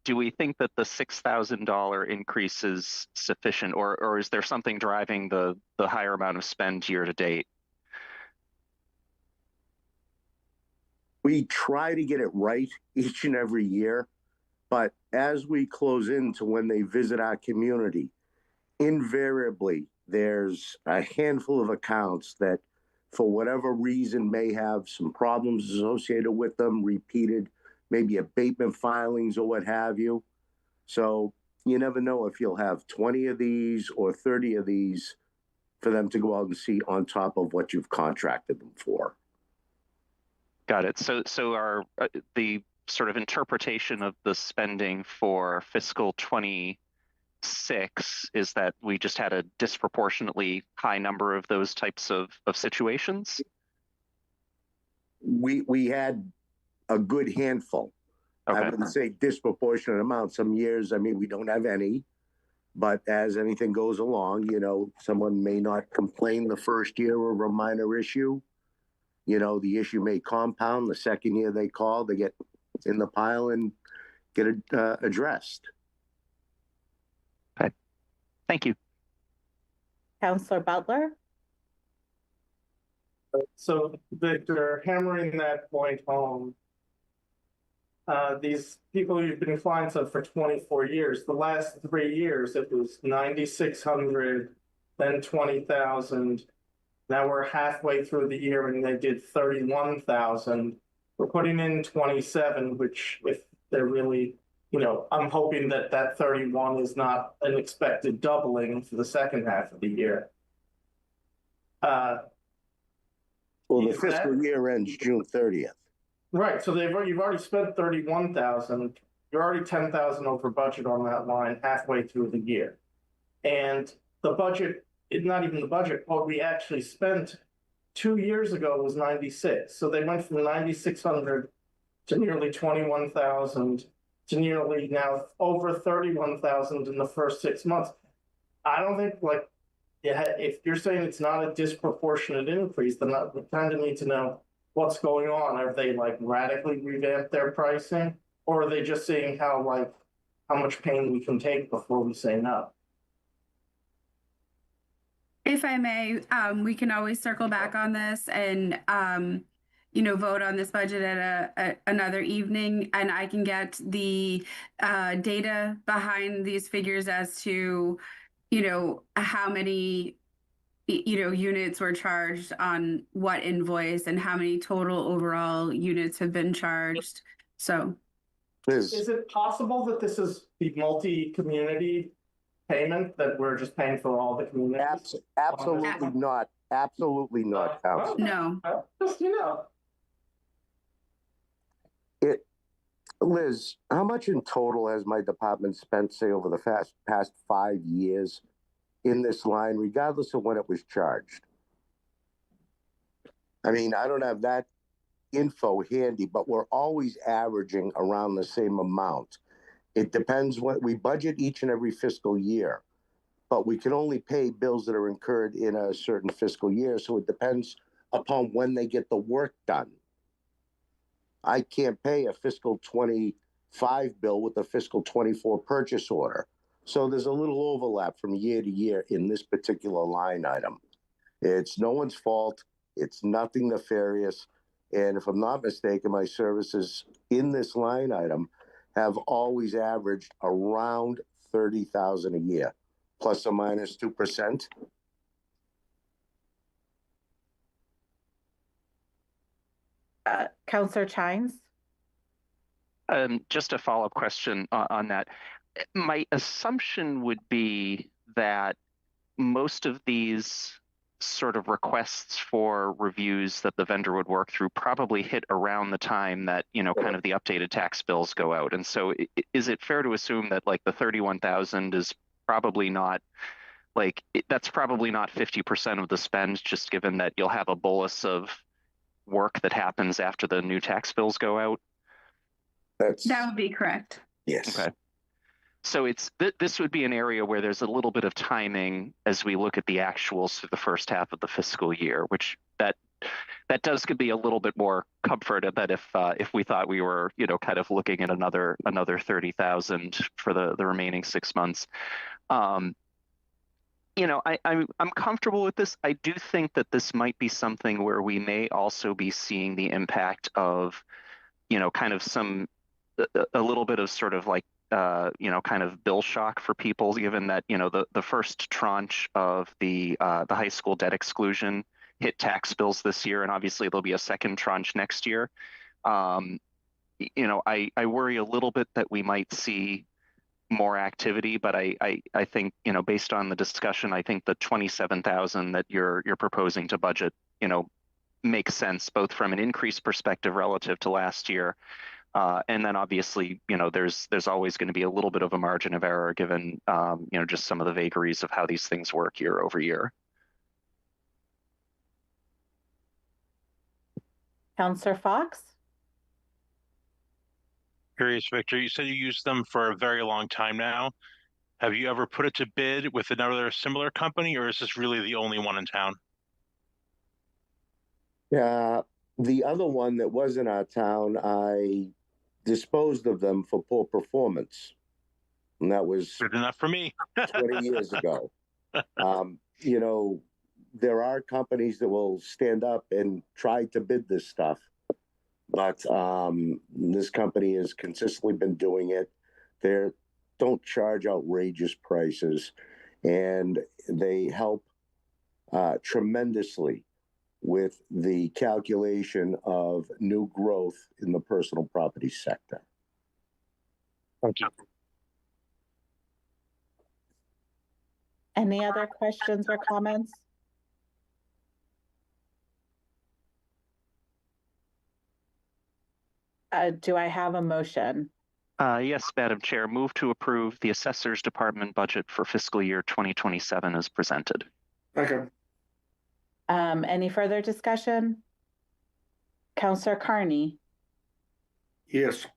do we think that the $6,000 increase is sufficient, or is there something driving the higher amount of spend year to date? We try to get it right each and every year, but as we close into when they visit our community, invariably there's a handful of accounts that for whatever reason may have some problems associated with them, repeated, maybe abatement filings or what have you. So you never know if you'll have 20 of these or 30 of these for them to go out and see on top of what you've contracted them for. Got it. So our the sort of interpretation of the spending for fiscal 26 is that we just had a disproportionately high number of those types of situations? We had a good handful. Okay. I wouldn't say disproportionate amount. Some years, I mean, we don't have any. But as anything goes along, you know, someone may not complain the first year of a minor issue. You know, the issue may compound. The second year they call, they get in the pile and get it addressed. Okay. Thank you. Councillor Butler. So, Victor, hammering that point home, these people you've been clients of for 24 years, the last 3 years, it was 9,600, then 20,000. Now we're halfway through the year and they did 31,000. We're putting in 27, which if they're really, you know, I'm hoping that that 31 is not an expected doubling for the second half of the year. Well, the fiscal year ends June 30th. Right. So you've already spent 31,000. You're already 10,000 over budget on that line halfway through the year. And the budget, not even the budget, what we actually spent 2 years ago was 96. So they went from 9,600 to nearly 21,000 to nearly now over 31,000 in the first 6 months. I don't think if you're saying it's not a disproportionate increase, then we kind of need to know what's going on. Have they radically revamped their pricing, or are they just seeing how much pain we can take before we say no? If I may, we can always circle back on this and, vote on this budget at another evening, and I can get the data behind these figures as to, how many, units were charged on what invoice and how many total overall units have been charged. So, is it possible that this is the multi-community payment, that we're just paying for all the communities? Absolutely not. Absolutely not, Council. no. Just, Liz, how much in total has my department spent, say, over the past 5 years in this line, regardless of when it was charged? I mean, I don't have that info handy, but we're always averaging around the same amount. It depends what we budget each and every fiscal year, but we can only pay bills that are incurred in a certain fiscal year. So it depends upon when they get the work done. I can't pay a fiscal 25 bill with a fiscal 24 purchase order. So there's a little overlap from year to year in this particular line item. It's no one's fault. It's nothing nefarious. And if I'm not mistaken, my services in this line item have always averaged around 30,000 a year, plus or minus 2%. Councillor Chines? Just a follow-up question on that. My assumption would be that most of these sort of requests for reviews that the vendor would work through probably hit around the time that, kind of the updated tax bills go out. And so is it fair to assume that the 31,000 is probably not that's probably not 50% of the spend, just given that you'll have a bolus of work that happens after the new tax bills go out? That would be correct. Yes. Okay. So this would be an area where there's a little bit of timing as we look at the actuals for the first half of the fiscal year, which that does give me a little bit more comfort that if we thought we were kind of looking at another 30,000 for the remaining 6 months. I'm comfortable with this. I do think that this might be something where we may also be seeing the impact of, kind of a little bit of sort of kind of bill shock for people, given that, the first tranche of the high school debt exclusion hit tax bills this year, and obviously there'll be a second tranche next year. I worry a little bit that we might see more activity, but I think, based on the discussion, I think the 27,000 that you're proposing to budget, makes sense both from an increase perspective relative to last year. And then obviously, there's always going to be a little bit of a margin of error given, just some of the vagaries of how these things work year over year. Councillor Fox? Curious, Victor, you said you used them for a very long time now. Have you ever put it to bid with another similar company, or is this really the only one in town? Yeah, the other one that was in our town, I disposed of them for poor performance. And that was good enough for me. 20 years ago. There are companies that will stand up and try to bid this stuff. But this company has consistently been doing it. They don't charge outrageous prices, and they help tremendously with the calculation of new growth in the personal property sector. Thank you. Any other questions or comments? Do I have a motion? Yes, Madam Chair. Move to approve the Assessor's Department budget for fiscal year 2027 as presented. Okay. Any further discussion? Counselor Carney, Yes.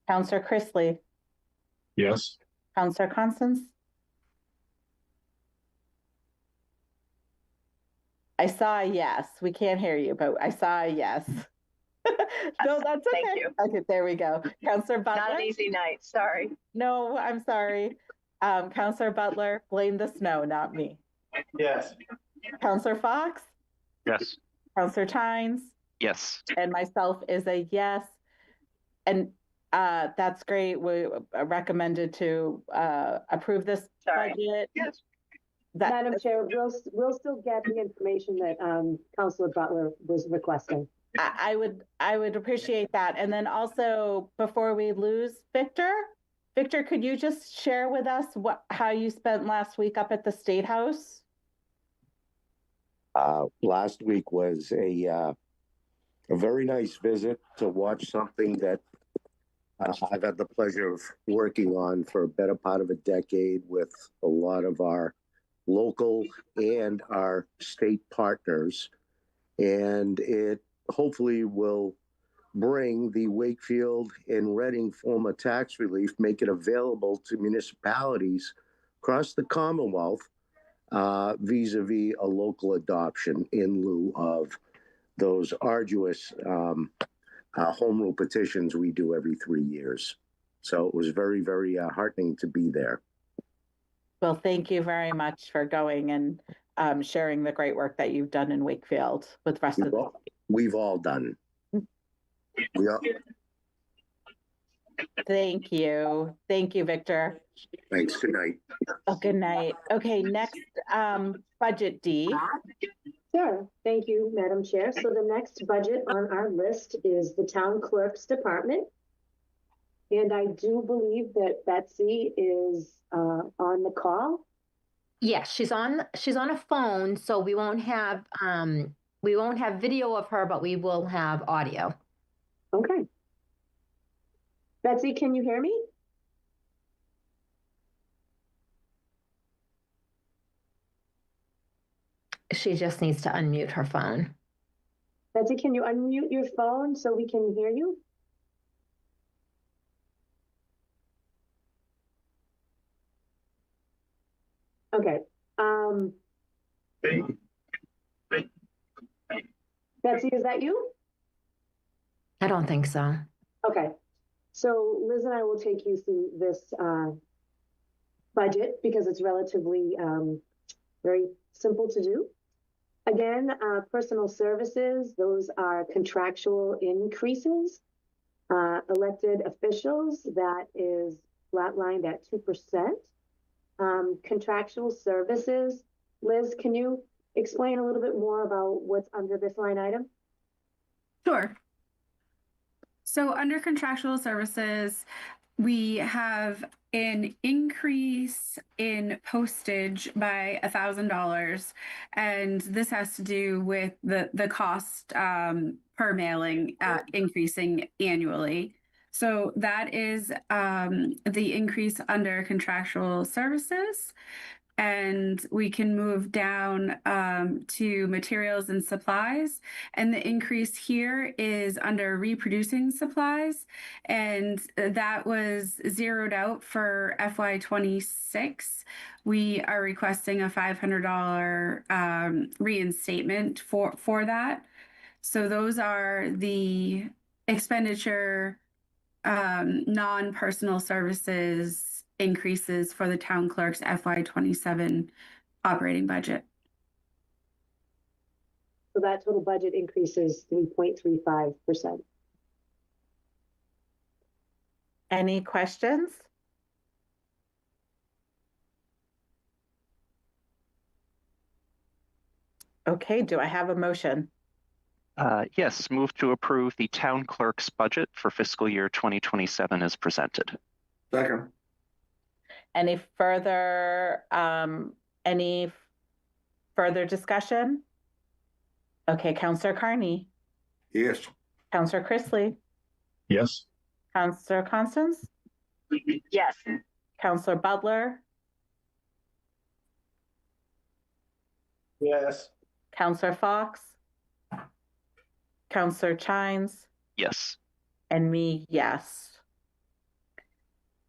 Counselor Chrisley, Yes. Counselor Constance? I saw a yes. We can't hear you, but I saw a yes. No, that's okay. Thank you. Okay, there we go. Counselor Butler? Not an easy night, sorry. No, I'm sorry. Counselor Butler, blame the snow, not me. Yes. Counselor Fox? Yes. Counselor Tynes? Yes. And myself is a yes. And that's great. We recommended to approve this budget. Yes. Madam Chair, we'll still get the information that Councilor Butler was requesting. I would appreciate that. And then also, before we lose Victor, could you just share with us how you spent last week up at the State House? Last week was a very nice visit to watch something that I've had the pleasure of working on for a better part of a decade with a lot of our local and our state partners. And it hopefully will bring the Wakefield and Reading form of tax relief, make it available to municipalities across the Commonwealth vis-a-vis a local adoption in lieu of those arduous home rule petitions we do every 3 years. So it was very, very heartening to be there. Well, thank you very much for going and sharing the great work that you've done in Wakefield with the rest of the We've all done. Thank you. Thank you, Victor. Thanks. Good night. Oh, good night. Okay, next budget D. Sure. Thank you, Madam Chair. So the next budget on our list is the Town Clerk's Department. And I do believe that Betsy is on the call. Yes, she's on a phone, so we won't have video of her, but we will have audio. Okay. Betsy, can you hear me? She just needs to unmute her phone. Betsy, can you unmute your phone so we can hear you? Okay. Betsy, is that you? I don't think so. Okay. So Liz and I will take you through this budget because it's relatively very simple to do. Again, personal services, those are contractual increases. Elected officials, that is flatlined at 2%. Contractual services, Liz, can you explain a little bit more about what's under this line item? Sure. So under contractual services, we have an increase in postage by $1,000, and this has to do with the cost per mailing increasing annually. So that is the increase under contractual services. And we can move down to materials and supplies. And the increase here is under reproducing supplies. And that was zeroed out for FY26. We are requesting a $500 reinstatement for that. So those are the expenditure non-personal services increases for the town clerk's FY27 operating budget. So that total budget increase is 3.35%. Any questions? Okay, do I have a motion? Yes, move to approve the town clerk's budget for fiscal year 2027 as presented. Second. Any further discussion? Okay, Counselor Carney. Yes. Counselor Chrisley. Yes. Counselor Constance. Yes. Counselor Butler. Yes. Counselor Fox, Counselor Chines, Yes. and me, yes.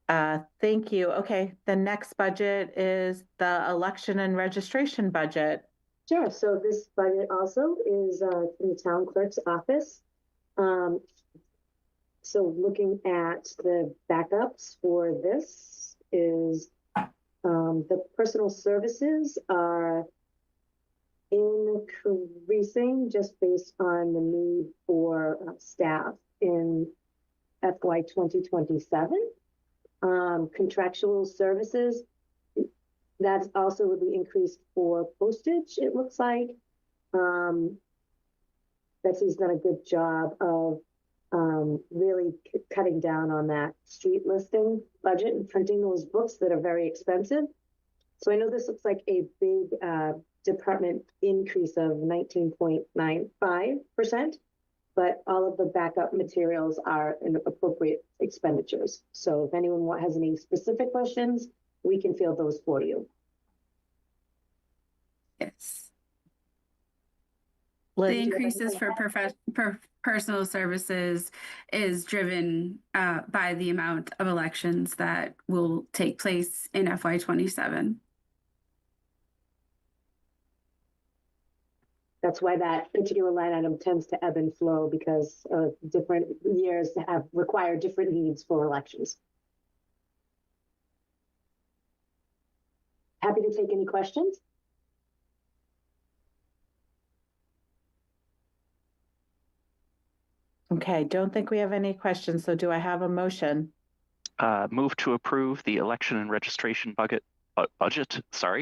Thank you. Okay, the next budget is the election and registration budget. Sure. So this budget also is from the town clerk's office. So looking at the backups for this is the personal services are increasing just based on the need for staff in FY 2027. Contractual services, that's also will be increased for postage, it looks like. Betsy's done a good job of really cutting down on that street listing budget and printing those books that are very expensive. So I know this looks like a big department increase of 19.95%, but all of the backup materials are in appropriate expenditures. So if anyone has any specific questions, we can field those for you. Yes. Liz, The increases for personal services is driven by the amount of elections that will take place in FY 27. That's why that particular line item tends to ebb and flow, because different years have required different needs for elections. Happy to take any questions. Okay, don't think we have any questions. So do I have a motion? Move to approve the election and registration budget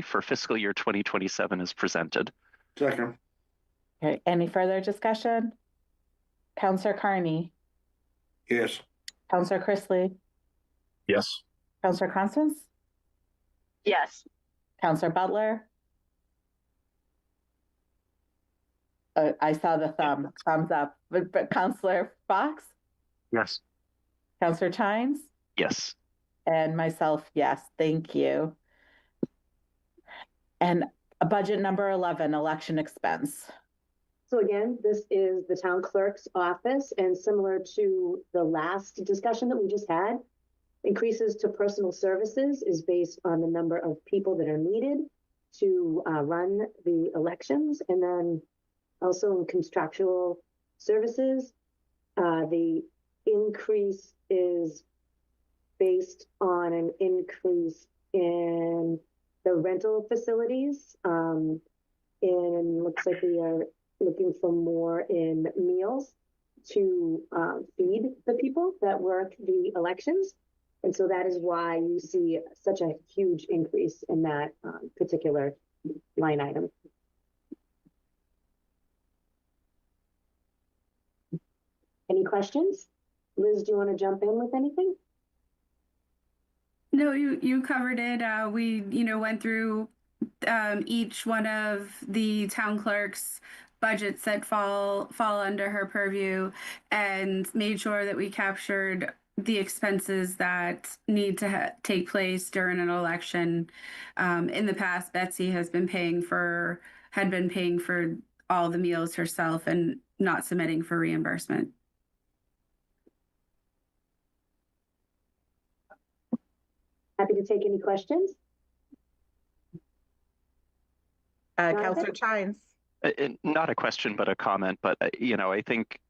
for fiscal year 2027 as presented. Second. Okay, any further discussion? Counselor Carney? Yes. Counselor Chrisley? Yes. Counselor Constance? Yes. Counselor Butler? I saw the thumbs up, but Counselor Fox? Yes. Counselor Chines? Yes. And myself, yes, thank you. And budget number 11, election expense. So again, this is the town clerk's office, and similar to the last discussion that we just had, increases to personal services is based on the number of people that are needed to run the elections. And then also in contractual services, the increase is based on an increase in the rental facilities. And looks like we are looking for more in meals to feed the people that work the elections. And so that is why you see such a huge increase in that particular line item. Any questions? Liz, do you want to jump in with anything? No, you covered it. We went through each one of the town clerk's budgets that fall under her purview, and made sure that we captured the expenses that need to take place during an election. In the past, Betsy had been paying for all the meals herself and not submitting for reimbursement. Happy to take any questions. Counselor Chines. Not a question, but a comment. But, I think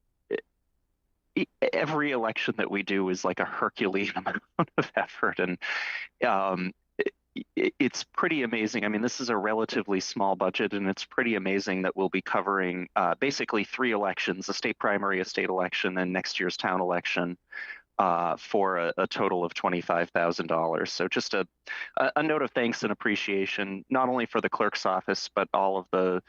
every election that we do is like a Herculean amount of effort. And it's pretty amazing. I mean, this is a relatively small budget, and it's pretty amazing that we'll be covering basically 3 elections: a state primary, a state election, and next year's town election. For a total of $25,000. So just a note of thanks and appreciation, not only for the clerk's office, but all of the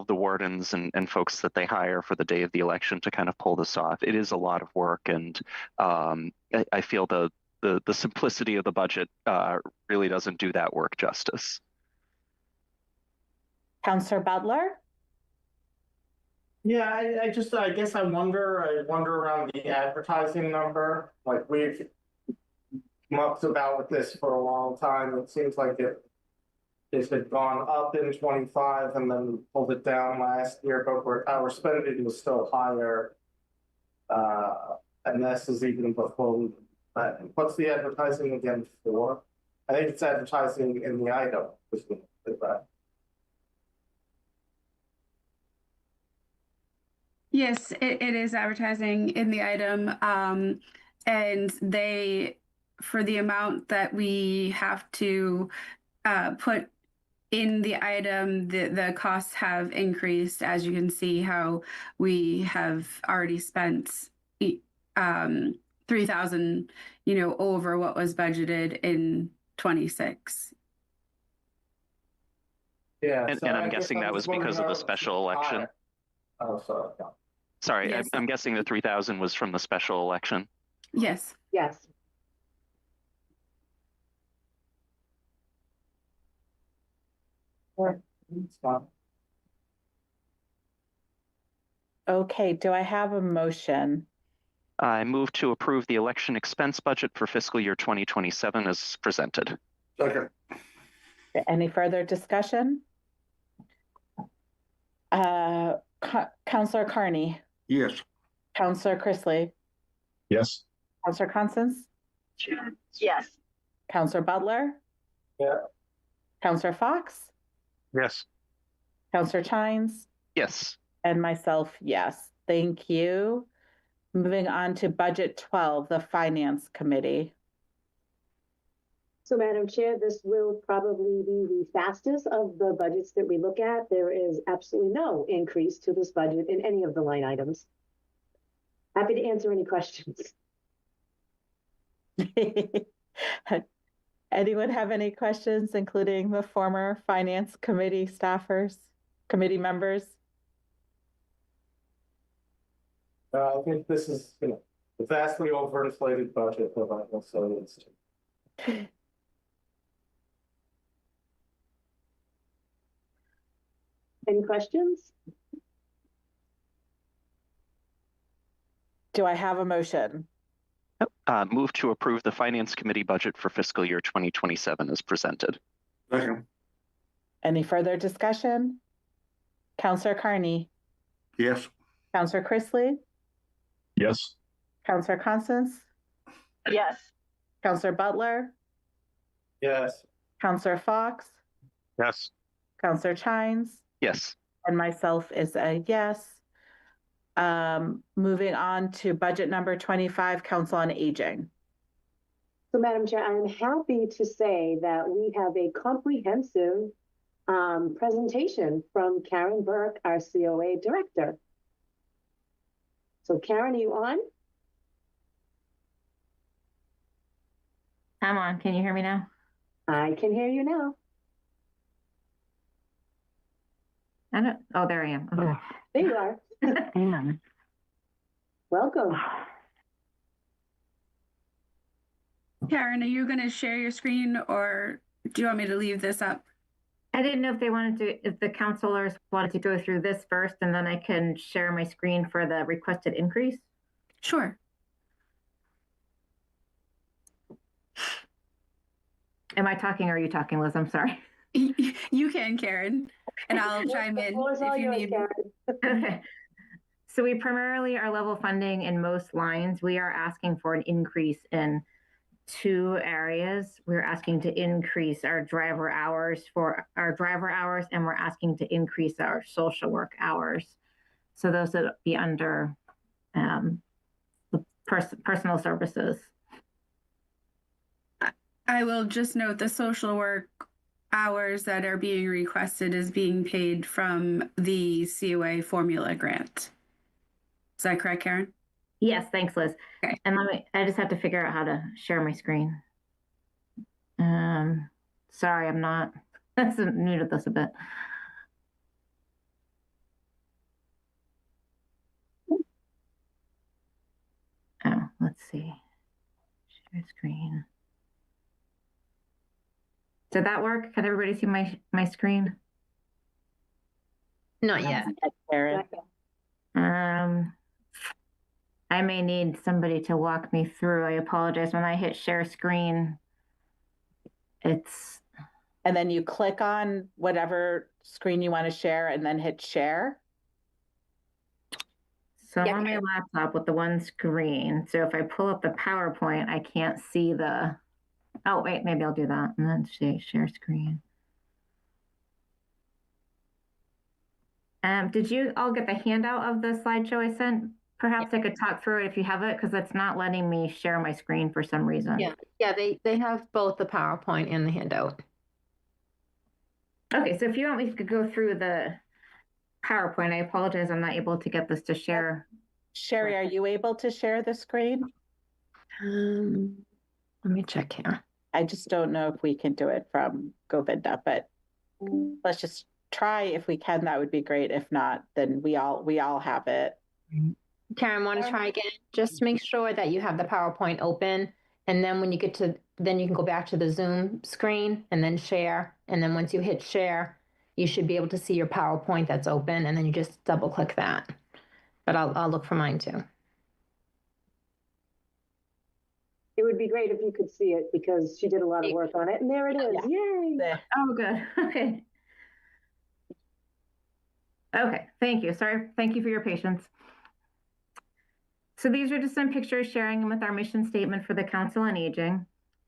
wardens and folks that they hire for the day of the election to kind of pull this off. It is a lot of work, and I feel the simplicity of the budget really doesn't do that work justice. Counselor Butler? Yeah, I guess I wonder around the advertising number. Like, we've mucked about with this for a long time. It seems like it It had gone up in 25 and then pulled it down last year, but our spending was still higher. And this is even before what's the advertising again for? I think it's advertising in the item. Yes, it is advertising in the item. And they, for the amount that we have to put in the item, the costs have increased, as you can see how we have already spent 3,000, over what was budgeted in 26. Yeah, and I'm guessing that was because of the special election. Oh, sorry. Sorry, Yes. I'm guessing the 3,000 was from the special election. Yes. Yes. Okay, do I have a motion? I move to approve the election expense budget for fiscal year 2027 as presented. Second. Any further discussion? Councillor Carney, Yes. Councillor Chrisley, Yes. Councillor Constance, Yes. Councillor Butler, Yeah. Councillor Fox, Yes. Councillor Chines, Yes. and myself, yes. Thank you. Moving on to Budget 12, the Finance Committee. So, Madam Chair, this will probably be the fastest of the budgets that we look at. There is absolutely no increase to this budget in any of the line items. Happy to answer any questions. Anyone have any questions, including the former Finance Committee staffers, committee members? I think this is a vastly overinflated budget, but I will say it's. Any questions? Do I have a motion? Move to approve the Finance Committee budget for fiscal year 2027 as presented. Second. Any further discussion? Councillor Carney, Yes. Councillor Chrisley, Yes. Councillor Constance, Yes. Councillor Butler, Yes. Councillor Fox, Yes. Councillor Chines, Yes. and myself is a yes. Moving on to budget number 25, Council on Aging. So, Madam Chair, I'm happy to say that we have a comprehensive presentation from Karen Burke, our COA director. So, Karen, are you on? I'm on. Can you hear me now? I can hear you now. Oh, there I am. Okay. There you are. Hang on. Welcome. Karen, are you going to share your screen or do you want me to leave this up? I didn't know if they wanted to, if the councilors wanted to go through this first and then I can share my screen for the requested increase. Sure. Am I talking or are you talking, Liz? I'm sorry. You can, Karen, and I'll chime in if you need. Okay. So we primarily are level funding in most lines. We are asking for an increase in 2 areas. We're asking to increase our driver hours and we're asking to increase our social work hours. So those would be under the personal services. I will just note the social work hours that are being requested is being paid from the COA formula grant. Is that correct, Karen? Yes, thanks, Liz. Okay. And I just have to figure out how to share my screen. Sorry, I'm not, that's new to this a bit. Oh, let's see. Share screen. Did that work? Can everybody see my screen? Not yet. Karen. I may need somebody to walk me through. I apologize. When I hit share screen, it's and then you click on whatever screen you want to share and then hit share. So I'm on my laptop with the one screen. So if I pull up the PowerPoint, I can't see the, oh, wait, maybe I'll do that. And then share screen. Did you all get the handout of the slideshow I sent? Perhaps I could talk through it if you have it, because it's not letting me share my screen for some reason. Yeah, they have both the PowerPoint and the handout. Okay, so if you want me to go through the PowerPoint, I apologize, I'm not able to get this to share. Sherry, are you able to share the screen? Let me check here. I just don't know if we can do it from Govinda, but let's just try. If we can, that would be great. If not, then we all have it. Karen, want to try again? Just make sure that you have the PowerPoint open, and then when you get to, then you can go back to the Zoom screen and then share. And then once you hit share, you should be able to see your PowerPoint that's open, and then you just double click that. But I'll look for mine too. It would be great if you could see it, because she did a lot of work on it. And there it is. Yeah. Yay. Oh, good. Okay. Okay, thank you. Sorry, thank you for your patience. So these are just some pictures sharing with our mission statement for the Council on Aging.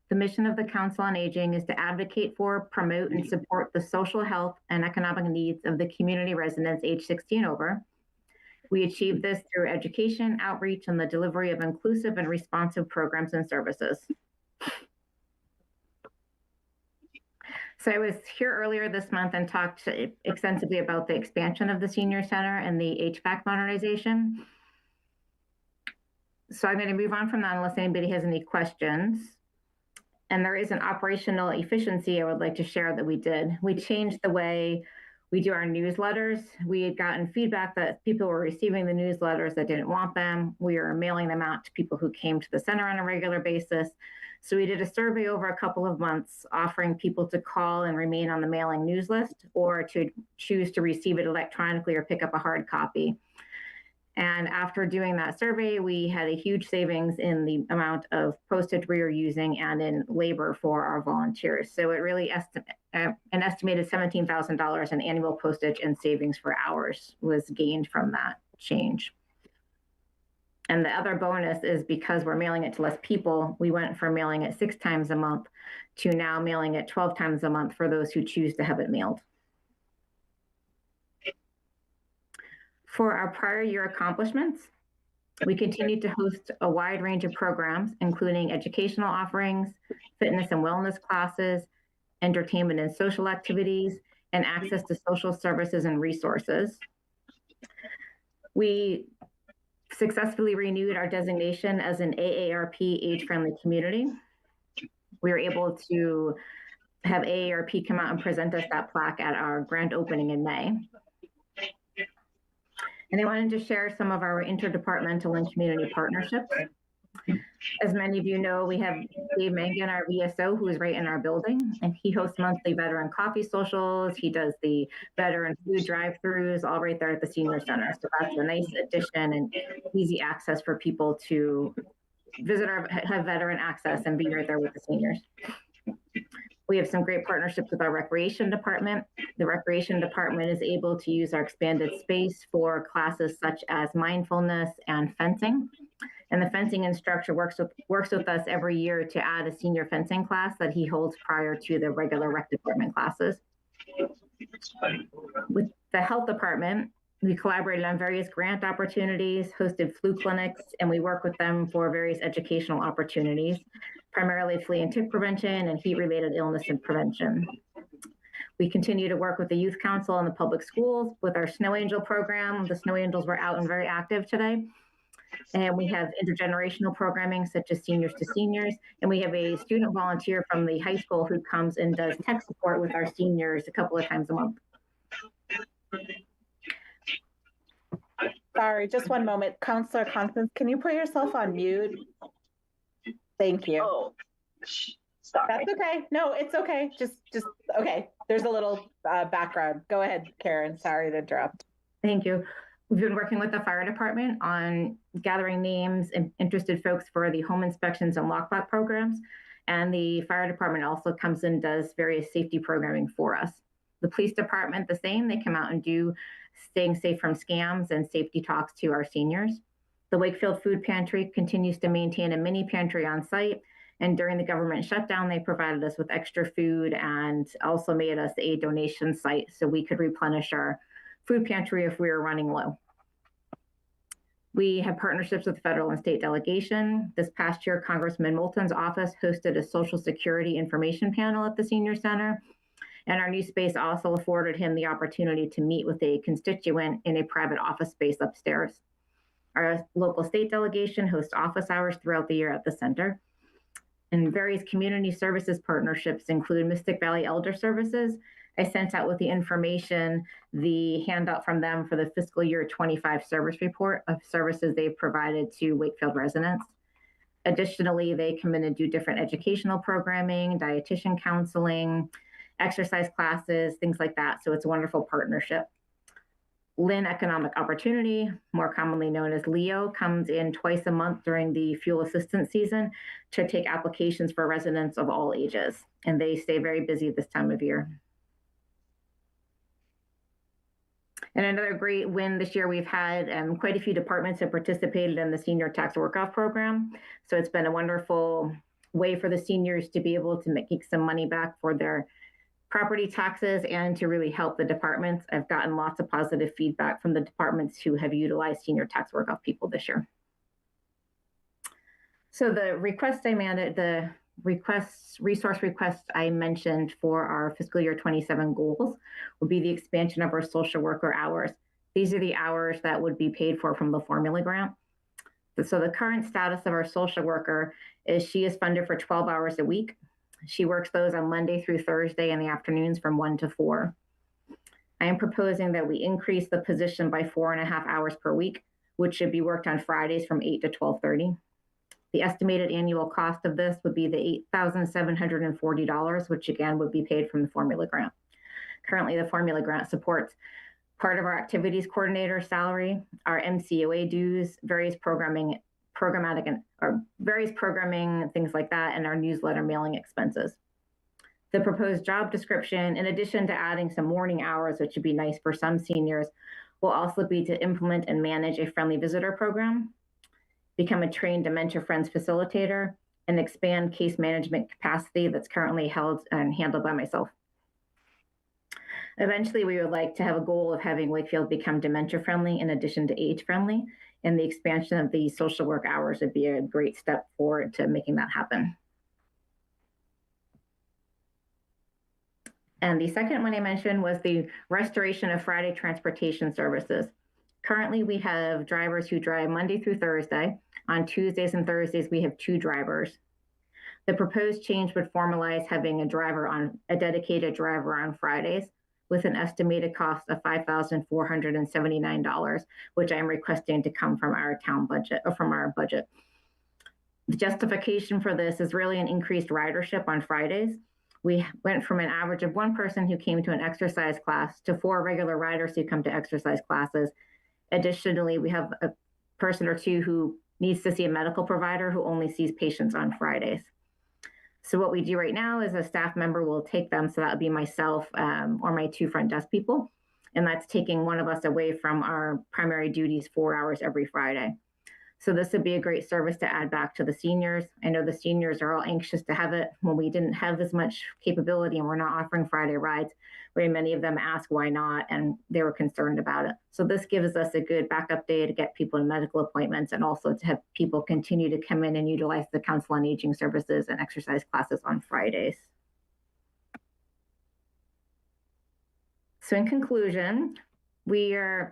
The mission of the Council on Aging is to advocate for, promote, and support the social health and economic needs of the community residents age 60 and over. We achieve this through education, outreach, and the delivery of inclusive and responsive programs and services. So I was here earlier this month and talked extensively about the expansion of the senior center and the HVAC modernization. So I'm going to move on from that unless anybody has any questions. And there is an operational efficiency I would like to share that we did. We changed the way we do our newsletters. We had gotten feedback that people were receiving the newsletters that didn't want them. We were mailing them out to people who came to the center on a regular basis. So we did a survey over a couple of months offering people to call and remain on the mailing news list, or to choose to receive it electronically or pick up a hard copy. And after doing that survey, we had a huge savings in the amount of postage we were using and in labor for our volunteers. So it really an estimated $17,000 in annual postage and savings for hours was gained from that change. And the other bonus is, because we're mailing it to less people, we went from mailing it 6 times a month to now mailing it 12 times a month for those who choose to have it mailed. For our prior year accomplishments, we continue to host a wide range of programs, including educational offerings, fitness and wellness classes, entertainment and social activities, and access to social services and resources. We successfully renewed our designation as an AARP age-friendly community. We were able to have AARP come out and present us that plaque at our grand opening in May. And I wanted to share some of our interdepartmental and community partnerships. As many of you know, we have Dave Mangan, our VSO, who is right in our building, and he hosts monthly veteran coffee socials. He does the veteran food drive-throughs, all right there at the senior center. So that's a nice addition and easy access for people to visit have veteran access and be right there with the seniors. We have some great partnerships with our recreation department. The recreation department is able to use our expanded space for classes such as mindfulness and fencing. And the fencing instructor works with us every year to add a senior fencing class that he holds prior to the regular rec department classes. With the health department, we collaborated on various grant opportunities, hosted flu clinics, and we work with them for various educational opportunities, primarily flea and tick prevention and heat-related illness and prevention. We continue to work with the Youth Council and the public schools with our Snow Angel program. The Snow Angels were out and very active today. And we have intergenerational programming such as Seniors to Seniors. And we have a student volunteer from the high school who comes and does tech support with our seniors a couple of times a month. Sorry, just one moment. Counselor Constance, can you put yourself on mute? Thank you. Oh, sorry. That's okay. No, it's okay. Just okay. There's a little background. Go ahead, Karen. Sorry to interrupt. Thank you. We've been working with the fire department on gathering names and interested folks for the home inspections and lockbox programs. And the fire department also comes and does various safety programming for us. The police department, the same, they come out and do staying safe from scams and safety talks to our seniors. The Wakefield Food Pantry continues to maintain a mini pantry on site. And during the government shutdown, they provided us with extra food and also made us a donation site so we could replenish our food pantry if we were running low. We have partnerships with federal and state delegation. This past year, Congressman Moulton's office hosted a Social Security information panel at the Senior Center. And our new space also afforded him the opportunity to meet with a constituent in a private office space upstairs. Our local state delegation hosts office hours throughout the year at the center. And various community services partnerships include Mystic Valley Elder Services. I sent out with the information the handout from them for the fiscal year 25 service report of services they've provided to Wakefield residents. Additionally, they come in and do different educational programming, dietitian counseling, exercise classes, things like that. So it's a wonderful partnership. Lynn Economic Opportunity, more commonly known as LEO, comes in twice a month during the fuel assistance season to take applications for residents of all ages. And they stay very busy this time of year. And another great win this year, we've had quite a few departments have participated in the Senior Tax Work-Off Program. So it's been a wonderful way for the seniors to be able to make some money back for their property taxes and to really help the departments. I've gotten lots of positive feedback from the departments who have utilized Senior Tax Work-Off people this year. So the resource request I mentioned for our fiscal year 27 goals would be the expansion of our social worker hours. These are the hours that would be paid for from the formula grant. So the current status of our social worker is she is funded for 12 hours a week. She works those on Monday through Thursday in the afternoons from 1 to 4. I am proposing that we increase the position by 4.5 hours per week, which should be worked on Fridays from 8 to 12:30. The estimated annual cost of this would be the $8,740, which again would be paid from the formula grant. Currently, the formula grant supports part of our activities coordinator salary, our MCOA dues, various programming, things like that, and our newsletter mailing expenses. The proposed job description, in addition to adding some morning hours, which would be nice for some seniors, will also be to implement and manage a friendly visitor program, become a trained Dementia Friends facilitator, and expand case management capacity that's currently held and handled by myself. Eventually, we would like to have a goal of having Wakefield become dementia friendly in addition to age friendly, and the expansion of the social work hours would be a great step forward to making that happen. And the second one I mentioned was the restoration of Friday transportation services. Currently, we have drivers who drive Monday through Thursday. On Tuesdays and Thursdays, we have 2 drivers. The proposed change would formalize having a dedicated driver on Fridays with an estimated cost of $5,479, which I'm requesting to come from our town budget or from our budget. The justification for this is really an increased ridership on Fridays. We went from an average of 1 person who came to an exercise class to 4 regular riders who come to exercise classes. Additionally, we have a person or 2 who needs to see a medical provider who only sees patients on Fridays. So what we do right now is a staff member will take them. So that would be myself or my 2 front desk people. And that's taking one of us away from our primary duties 4 hours every Friday. So this would be a great service to add back to the seniors. I know the seniors are all anxious to have it. When we didn't have as much capability and we're not offering Friday rides, where many of them asked why not, and they were concerned about it. So this gives us a good backup day to get people in medical appointments and also to have people continue to come in and utilize the Council on Aging services and exercise classes on Fridays. So in conclusion, the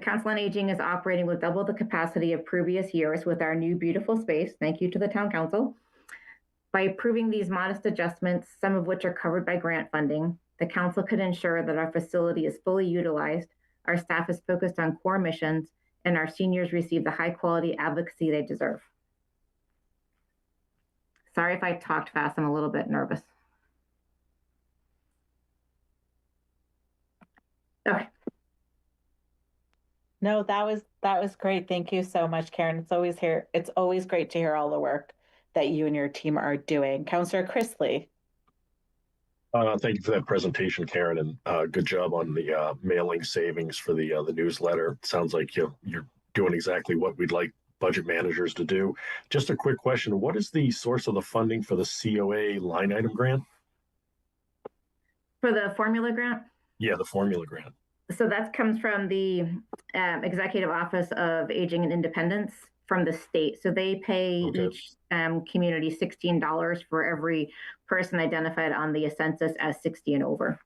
Council on Aging is operating with double the capacity of previous years with our new beautiful space. Thank you to the Town Council. By approving these modest adjustments, some of which are covered by grant funding, the Council could ensure that our facility is fully utilized, our staff is focused on core missions, and our seniors receive the high-quality advocacy they deserve. Sorry if I talked fast, I'm a little bit nervous. Okay. No, that was great. Thank you so much, Karen. It's always great to hear all the work that you and your team are doing. Councillor Chrisley. Thank you for that presentation, Karen, and good job on the mailing savings for the newsletter. Sounds like you're doing exactly what we'd like budget managers to do. Just a quick question: what is the source of the funding for the COA line item grant? For the formula grant? Yeah, the formula grant. So that comes from the Executive Office of Aging and Independence from the state. So they pay each community $16 for every person identified on the census as 60 and over.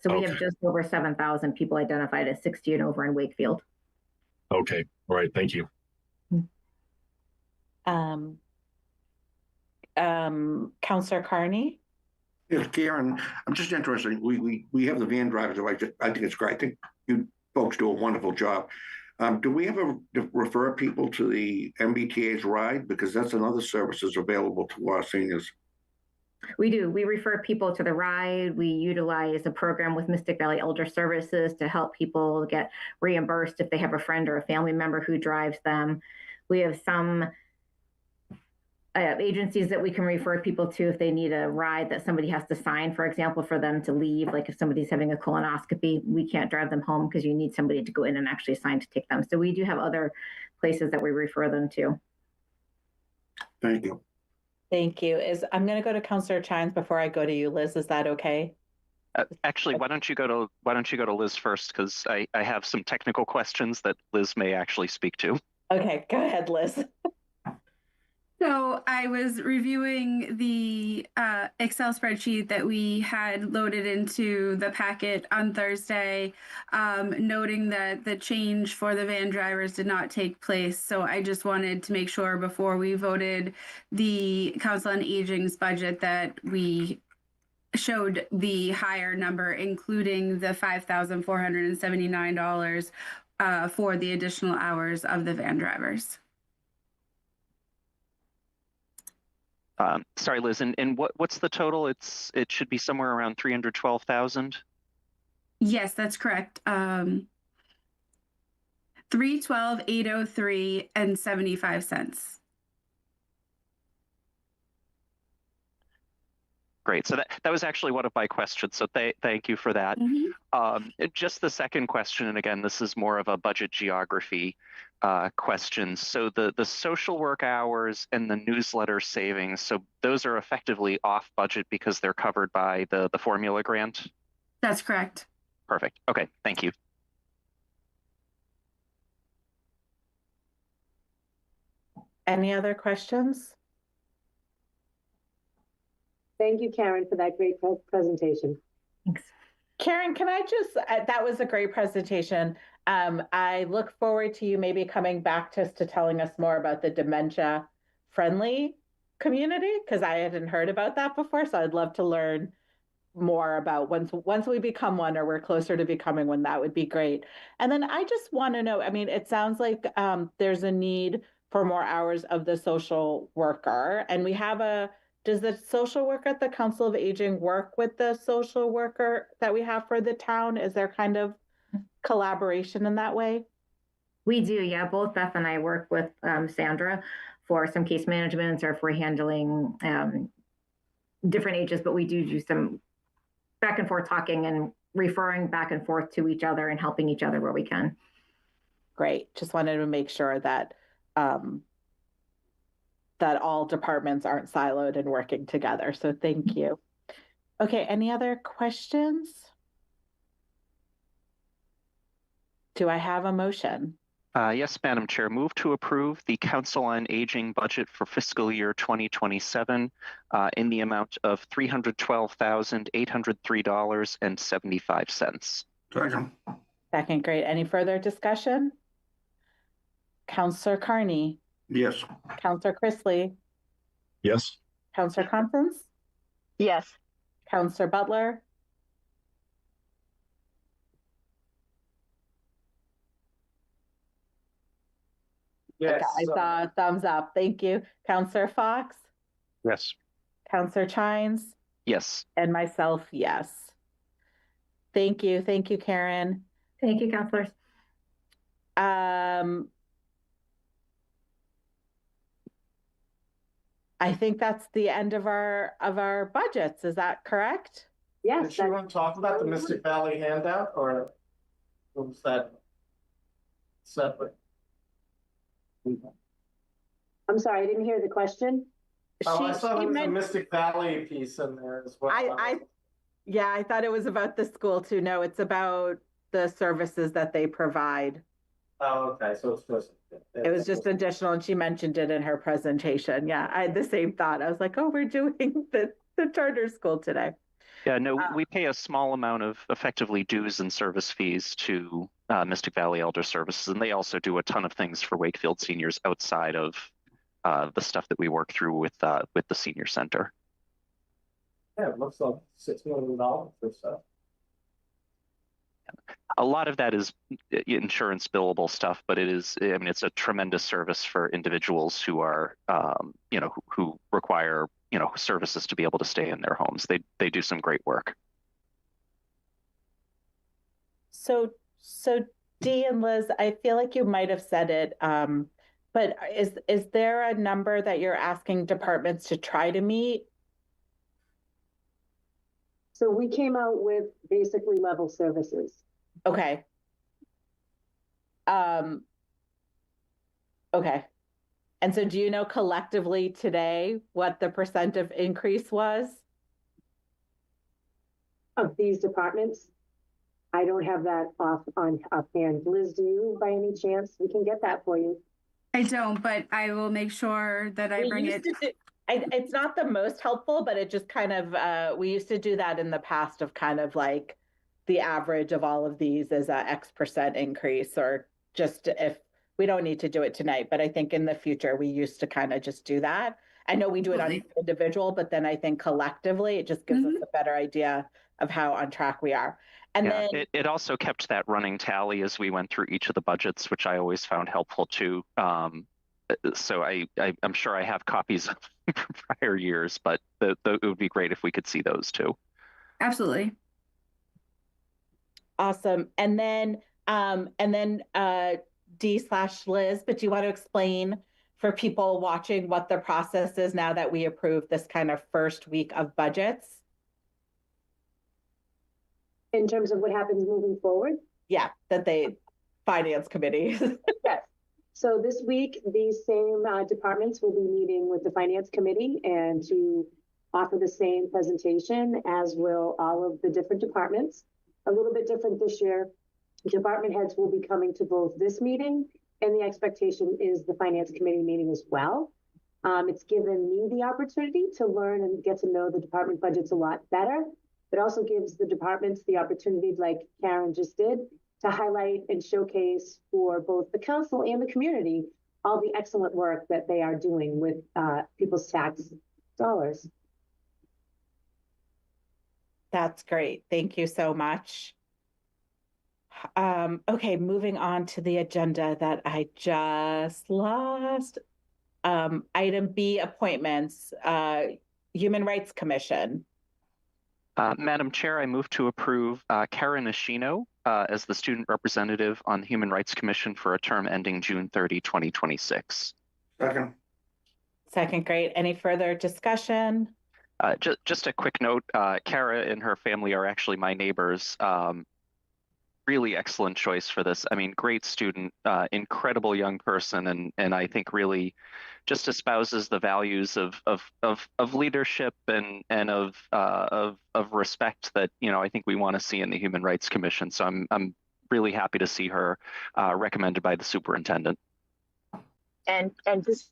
So we have just over 7,000 people identified as 60 and over in Wakefield. Okay. All right. Thank you. Councillor Carney. Yes, Karen, I'm just interested. We have the van drivers. I think it's great. I think you folks do a wonderful job. Do we ever refer people to the MBTA's ride? Because that's another service that's available to our seniors. We do. We refer people to the ride. We utilize a program with Mystic Valley Elder Services to help people get reimbursed if they have a friend or a family member who drives them. We have some agencies that we can refer people to if they need a ride that somebody has to sign, for example, for them to leave. Like if somebody's having a colonoscopy, we can't drive them home because you need somebody to go in and actually sign to take them. So we do have other places that we refer them to. Thank you. Thank you. I'm going to go to Councillor Chines before I go to you, Liz. Is that okay? Actually, why don't you go to Liz first, because I have some technical questions that Liz may actually speak to. Okay, go ahead, Liz. So I was reviewing the Excel spreadsheet that we had loaded into the packet on Thursday, noting that the change for the van drivers did not take place. So I just wanted to make sure before we voted the Council on Aging's budget that we showed the higher number, including the $5,479 for the additional hours of the van drivers. Sorry, Liz, and what's the total? It should be somewhere around 312,000. Yes, that's correct. 312,803 and 75 cents. Great. So that was actually one of my questions. So thank you for that. Just the second question, and again, this is more of a budget geography question. So the social work hours and the newsletter savings, so those are effectively off budget because they're covered by the formula grant? That's correct. Perfect. Okay, thank you. Any other questions? Thank you, Karen, for that great presentation. Thanks. Karen, can I just, that was a great presentation. I look forward to you maybe coming back to us to telling us more about the dementia friendly community, because I hadn't heard about that before. So I'd love to learn more about once we become one, or we're closer to becoming one. That would be great. And then I just want to know, I mean, it sounds like there's a need for more hours of the social worker, and we have does the social worker at the Council of Aging work with the social worker that we have for the town? Is there kind of collaboration in that way? We do, yeah. Both Beth and I work with Sandra for some case management or for handling different ages, but we do some back and forth talking and referring back and forth to each other and helping each other where we can. Great. Just wanted to make sure that that all departments aren't siloed and working together. So thank you. Okay, any other questions? Do I have a motion? Yes, Madam Chair. Move to approve the Council on Aging budget for fiscal year 2027 in the amount of $312,803.75. Second. Second, great. Any further discussion? Councillor Carney? Yes. Councillor Chrisley? Yes. Councillor Constance? Yes. Councillor Butler? Yes. Okay, I saw a thumbs up. Thank you. Councillor Fox? Yes. Councillor Chines? Yes. And myself, yes. Thank you. Thank you, Karen. Thank you, councilors. I think that's the end of our budgets. Is that correct? Yes. Did you want to talk about the Mystic Valley handout, or was that separate? I'm sorry, I didn't hear the question. Oh, I saw there was a Mystic Valley piece in there as well. Yeah, I thought it was about the school too. No, it's about the services that they provide. Oh, okay. So it's just it was just additional, and she mentioned it in her presentation. Yeah, I had the same thought. I was like, oh, we're doing the charter school today. Yeah, no, we pay a small amount of effectively dues and service fees to Mystic Valley Elder Services, and they also do a ton of things for Wakefield seniors outside of the stuff that we work through with the senior center. Yeah, it looks like $6 million or so. A lot of that is insurance billable stuff, but it's a tremendous service for individuals who are, who require, services to be able to stay in their homes. They do some great work. So Dee and Liz, I feel like you might have said it, but is there a number that you're asking departments to try to meet? So we came out with basically level services. Okay. Okay. And so do you know collectively today what the % of increase was? Of these departments? I don't have that offhand. Liz, do you by any chance? We can get that for you. I don't, but I will make sure that I bring it. It's not the most helpful, but it just kind of, we used to do that in the past of kind of like the average of all of these is a X% increase, or just if we don't need to do it tonight, but I think in the future we used to kind of just do that. I know we do it on each individual, but then I think collectively it just gives us a better idea of how on track we are. And yeah, then it also kept that running tally as we went through each of the budgets, which I always found helpful too. So I'm sure I have copies of prior years, but it would be great if we could see those too. Absolutely. Awesome. And then D/Liz, but do you want to explain for people watching what the process is now that we approve this kind of first week of budgets? In terms of what happens moving forward? Yeah, finance committee. Yes. So this week, these same departments will be meeting with the finance committee and to offer the same presentation, as will all of the different departments. A little bit different this year. Department heads will be coming to both this meeting, and the expectation is the finance committee meeting as well. It's given me the opportunity to learn and get to know the department budgets a lot better. It also gives the departments the opportunity, like Karen just did, to highlight and showcase for both the council and the community all the excellent work that they are doing with people's tax dollars. That's great. Thank you so much. Okay, moving on to the agenda that I just lost. Item B, appointments, Human Rights Commission. Madam Chair, I move to approve Karen Ishino as the student representative on the Human Rights Commission for a term ending June 30, 2026. Second. Great. Any further discussion? Just a quick note, Kara and her family are actually my neighbors. Really excellent choice for this. I mean, great student, incredible young person, and I think really just espouses the values of leadership and of respect that I think we want to see in the Human Rights Commission. So I'm really happy to see her recommended by the superintendent. And just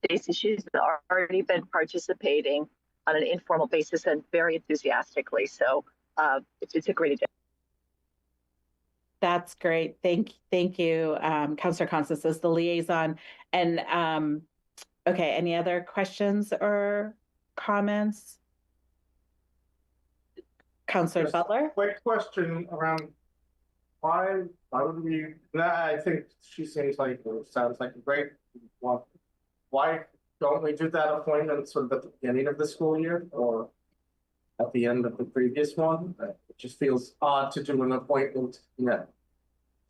Stacy, she's already been participating on an informal basis and very enthusiastically. So it's a great addition. That's great. Thank you, Councillor Constance as the liaison. And okay, any other questions or comments? Councillor Butler? Quick question around why would we? I think she sounds like a great one. Why don't we do that appointment sort of at the beginning of the school year or at the end of the previous one? It just feels odd to do an appointment,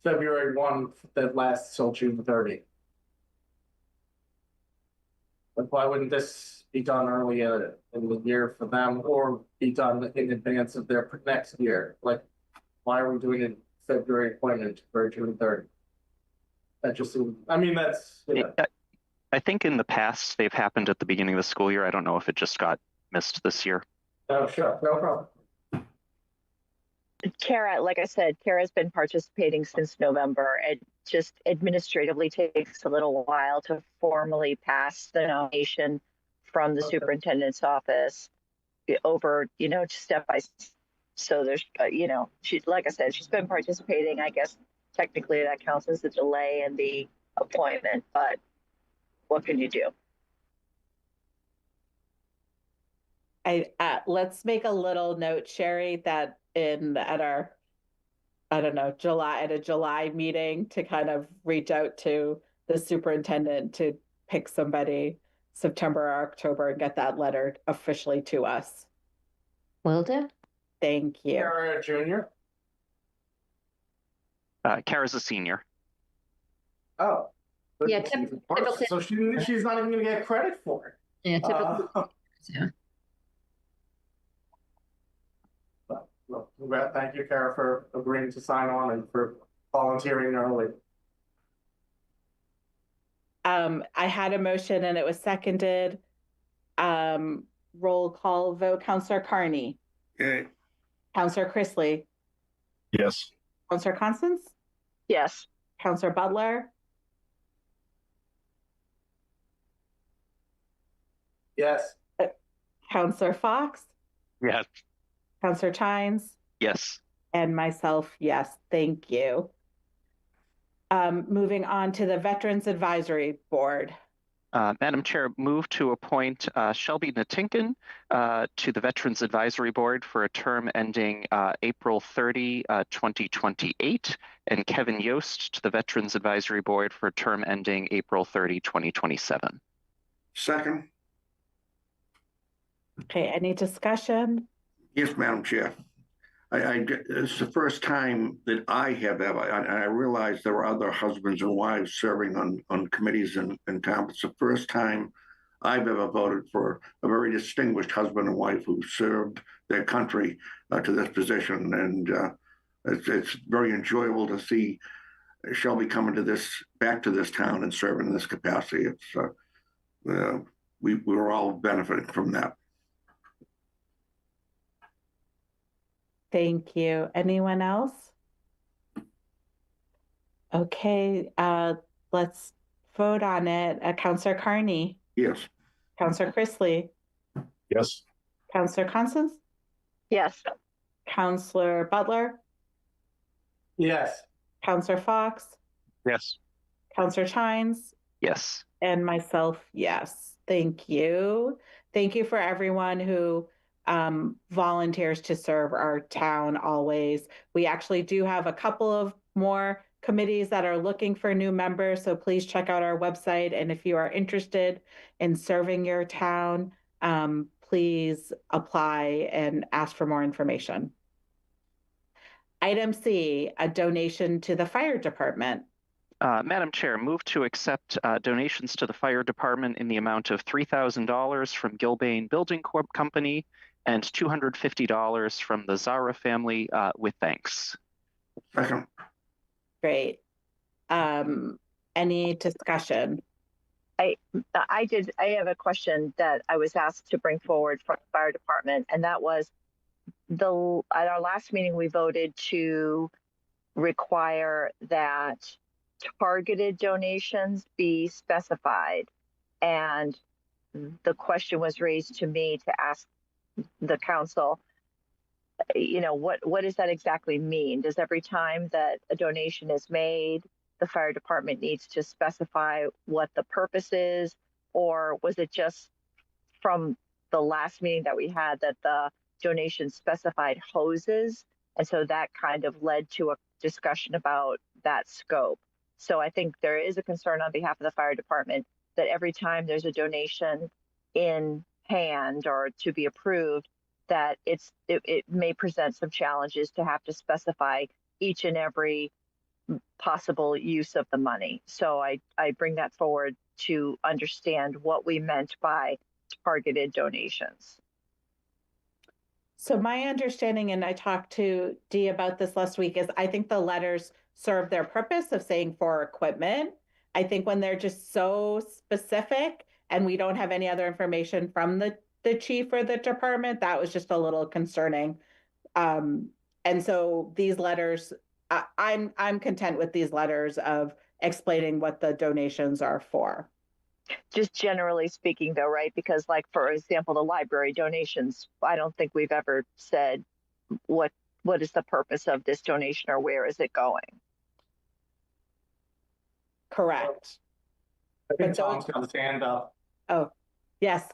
February 1 that lasts till June 30. Like, why wouldn't this be done earlier in the year for them, or be done in advance of their next year? Like, why are we doing a February appointment for June 3rd? That just seems, I mean, that's, yeah. I think in the past they've happened at the beginning of the school year. I don't know if it just got missed this year. Oh, sure, no problem. Kara, like I said, Kara's been participating since November. It just administratively takes a little while to formally pass the nomination from the superintendent's office over, step by step. So there's, she, like I said, she's been participating. I guess technically that counts as a delay in the appointment, but what can you do? Let's make a little note, Sherry, that at our, I don't know, July meeting to kind of reach out to the superintendent to pick somebody September or October and get that letter officially to us. Will do. Thank you. Kara Junior. Kara's a senior. Oh. Yeah, So she's not even going to get credit for it. Yeah, typically. Yeah. Well, thank you, Kara, for agreeing to sign on and for volunteering early. I had a motion and it was seconded. Roll call vote. Counselor Carney. Okay. Counselor Chrisley. Yes. Counselor Constance. Yes. Counselor Butler. Yes. Counselor Fox. Yes. Counselor Chines. Yes. And myself, yes. Thank you. Moving on to the Veterans Advisory Board. Madam Chair, move to appoint Shelby Natinkin to the Veterans Advisory Board for a term ending April 30, 2028, and Kevin Yost to the Veterans Advisory Board for a term ending April 30, 2027. Second. Okay, any discussion? Yes, Madam Chair. It's the first time that I have ever, and I realize there are other husbands and wives serving on committees in town, but it's the first time I've ever voted for a very distinguished husband and wife who served their country to this position. And it's very enjoyable to see Shelby coming back to this town and serving in this capacity. We're all benefiting from that. Thank you. Anyone else? Okay, let's vote on it. Counselor Carney. Yes. Counselor Chrisley. Yes. Counselor Constance. Yes. Counselor Butler. Yes. Counselor Fox. Yes. Counselor Chines. Yes. And myself, yes. Thank you. Thank you for everyone who volunteers to serve our town always. We actually do have a couple of more committees that are looking for new members, so please check out our website. And if you are interested in serving your town, please apply and ask for more information. Item C, a donation to the fire department. Madam Chair, move to accept donations to the fire department in the amount of $3,000 from Gilbane Building Corp Company and $250 from the Zara family with thanks. Second. Great. Any discussion? I have a question that I was asked to bring forward from the fire department, and that was at our last meeting we voted to require that targeted donations be specified, and the question was raised to me to ask the council, what does that exactly mean? Does every time that a donation is made, the fire department needs to specify what the purpose is, or was it just from the last meeting that we had that the donation specified hoses, and so that kind of led to a discussion about that scope? So I think there is a concern on behalf of the fire department that every time there's a donation in hand or to be approved, that it may present some challenges to have to specify each and every possible use of the money. So I bring that forward to understand what we meant by targeted donations. So my understanding, and I talked to Dee about this last week, is I think the letters serve their purpose of saying for equipment. I think when they're just so specific and we don't have any other information from the chief or the department, that was just a little concerning. And so these letters, I'm content with these letters of explaining what the donations are for. Just generally speaking, though, right? Because, like, for example, the library donations, I don't think we've ever said what is the purpose of this donation or where is it going. Correct. I think Tom's got his hand up. Oh, yes.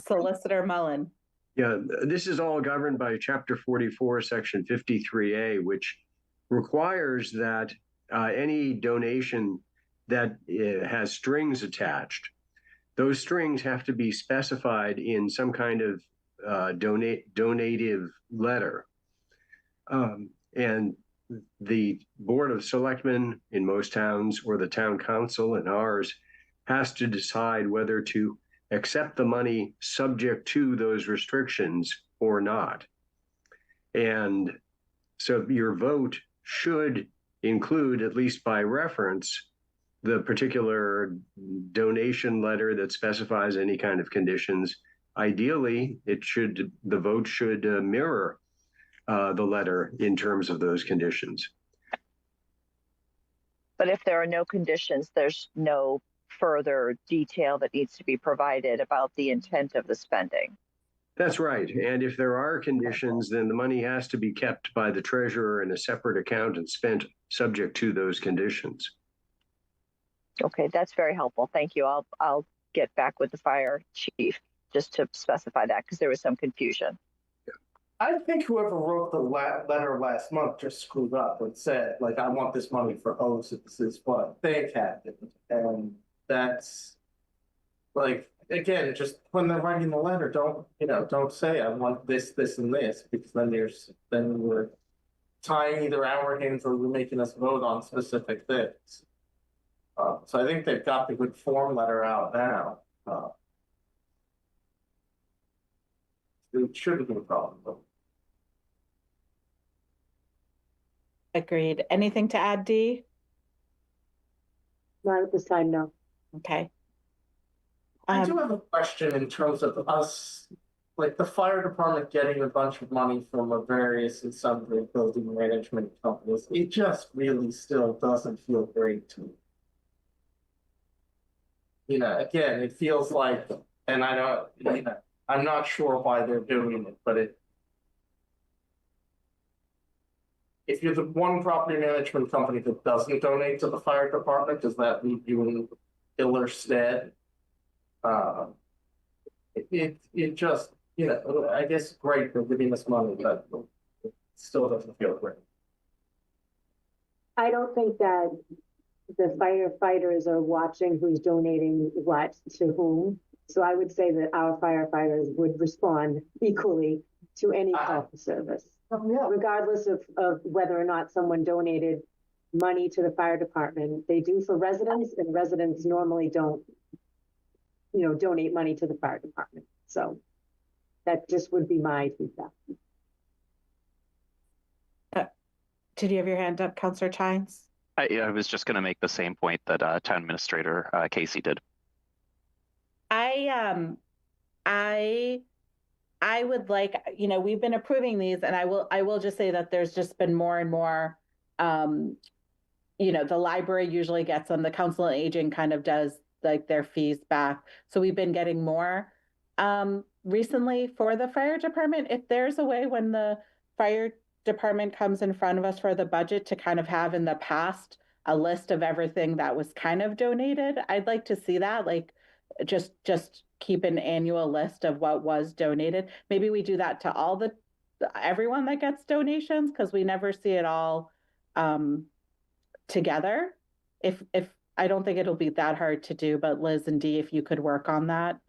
Solicitor Mullen. Yeah, this is all governed by Chapter 44, Section 53A, which requires that any donation that has strings attached, those strings have to be specified in some kind of donative letter. And the Board of Selectmen in most towns, or the town council in ours, has to decide whether to accept the money subject to those restrictions or not. And so your vote should include, at least by reference, the particular donation letter that specifies any kind of conditions. Ideally, the vote should mirror the letter in terms of those conditions. But if there are no conditions, there's no further detail that needs to be provided about the intent of the spending. That's right. And if there are conditions, then the money has to be kept by the treasurer in a separate account and spent subject to those conditions. Okay, that's very helpful. Thank you. I'll get back with the fire chief just to specify that, because there was some confusion. I think whoever wrote the letter last month just screwed up and said, like, I want this money for hoses, but they had it. And that's, like, again, just when they're writing the letter, don't say I want this, this, and this, because then we're tying either our hands or we're making us vote on specific things. So I think they've got the good form letter out now. It shouldn't be a problem. Agreed. Anything to add, Dee? Not at this time, no. Okay. I do have a question in terms of us, like the fire department getting a bunch of money from a various and sundry building management companies. It just really still doesn't feel great to me. Again, it feels like, and I don't, I'm not sure why they're doing it, but if you're the one property management company that doesn't donate to the fire department, does that leave you in iller stead? It just, I guess great for giving us money, but it still doesn't feel great. I don't think that the firefighters are watching who's donating what to whom. So I would say that our firefighters would respond equally to any call for service, regardless of whether or not someone donated money to the fire department. They do for residents, and residents normally don't, donate money to the fire department. So that just would be my feedback. Did you have your hand up, Councillor Chines? I was just going to make the same point that Town Administrator Casey did. I would like, we've been approving these, and I will just say that there's just been more and more, the library usually gets them, the Council on Aging kind of does like their fees back. So we've been getting more recently for the fire department. If there's a way when the fire department comes in front of us for the budget to kind of have in the past a list of everything that was kind of donated, I'd like to see that, like just keep an annual list of what was donated. Maybe we do that to everyone that gets donations, because we never see it all together. If I don't think it'll be that hard to do, but Liz and Dee, if you could work on that.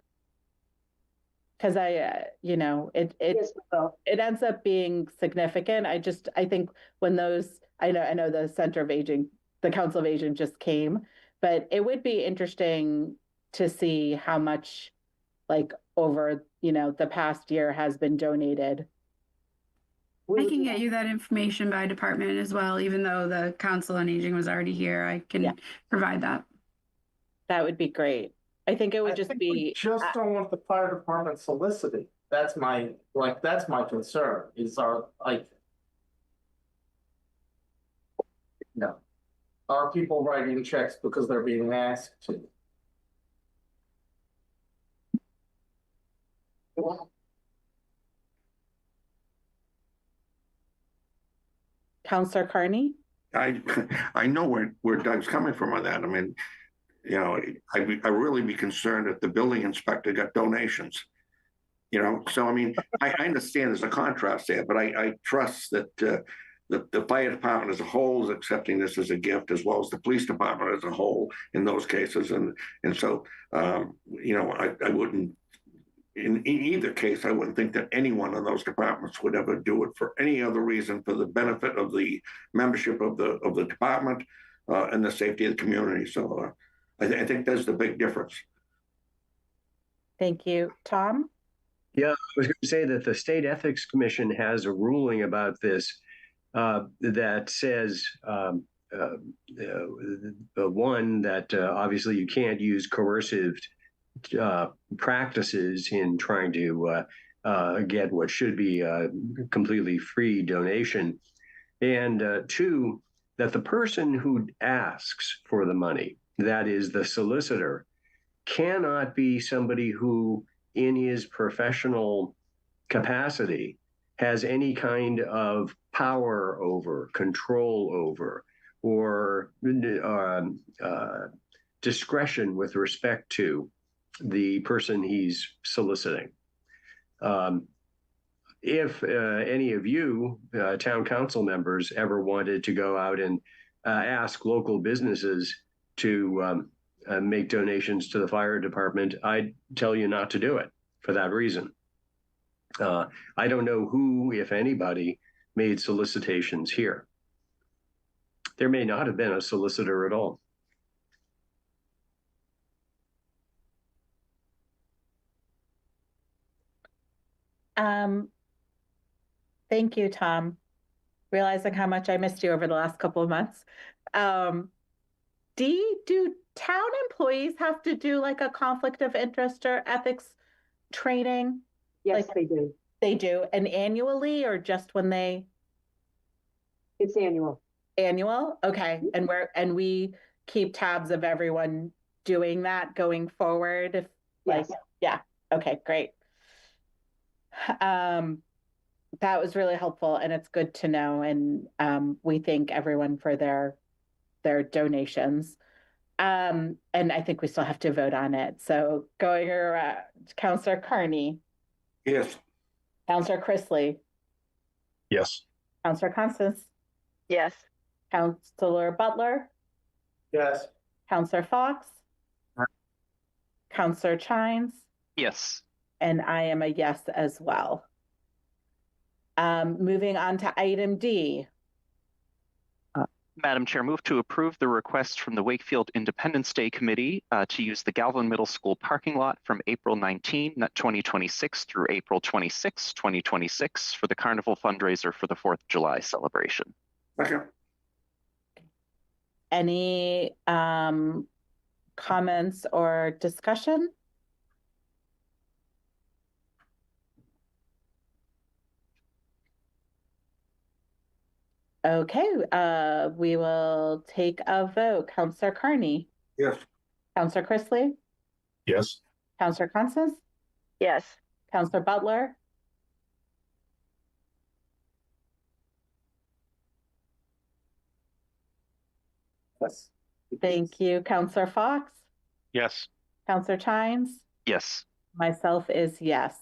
Because it ends up being significant. I think when those, I know the Center of Aging, the Council of Aging just came, but it would be interesting to see how much, like, over, the past year has been donated. I can get you that information by department as well, even though the Council on Aging was already here. I can provide that. That would be great. I think it would just be. We just don't want the fire department soliciting. That's my concern. Is are people writing checks because they're being asked to? Councillor Carney? I know where Doug's coming from on that. I mean, I really be concerned if the building inspector got donations. So I mean, I understand there's a contrast there, but I trust that the fire department as a whole is accepting this as a gift, as well as the police department as a whole in those cases, and so I wouldn't. In either case, I wouldn't think that any one of those departments would ever do it for any other reason for the benefit of the membership of the department and the safety of the community. So I think that's the big difference. Thank you. Tom? Yeah, I was going to say that the State Ethics Commission has a ruling about this that says, one, that obviously you can't use coercive practices in trying to get what should be a completely free donation. And two, that the person who asks for the money, that is the solicitor, cannot be somebody who in his professional capacity has any kind of power over, control over, or discretion with respect to the person he's soliciting. If any of you town council members ever wanted to go out and ask local businesses to make donations to the fire department, I'd tell you not to do it for that reason. I don't know who, if anybody, made solicitations here. There may not have been a solicitor at all. Thank you, Tom. Realizing how much I missed you over the last couple of months. Do town employees have to do like a conflict of interest or ethics training? Yes, they do. They do. And annually or just when they? It's annual. Annual? Okay. And we keep tabs of everyone doing that going forward? If Yes. Yeah. Okay, great. That was really helpful and it's good to know. And we thank everyone for their donations. And I think we still have to vote on it. So going around, Councillor Carney. Yes. Councillor Chrisley. Yes. Councillor Constance. Yes. Councillor Butler. Yes. Councillor Fox. Councillor Chines. Yes. And I am a yes as well. Moving on to item D. Madam Chair, move to approve the request from the Wakefield Independence Day Committee to use the Galvin Middle School parking lot from April 19, 2026 through April 26, 2026 for the Carnival fundraiser for the 4th of July celebration. Okay. Any comments or discussion? Okay, we will take a vote. Councillor Carney. Yes. Councillor Chrisley. Yes. Councillor Constance. Yes. Councillor Butler. Yes. Thank you. Councillor Fox. Yes. Councillor Chines. Yes. Myself is yes.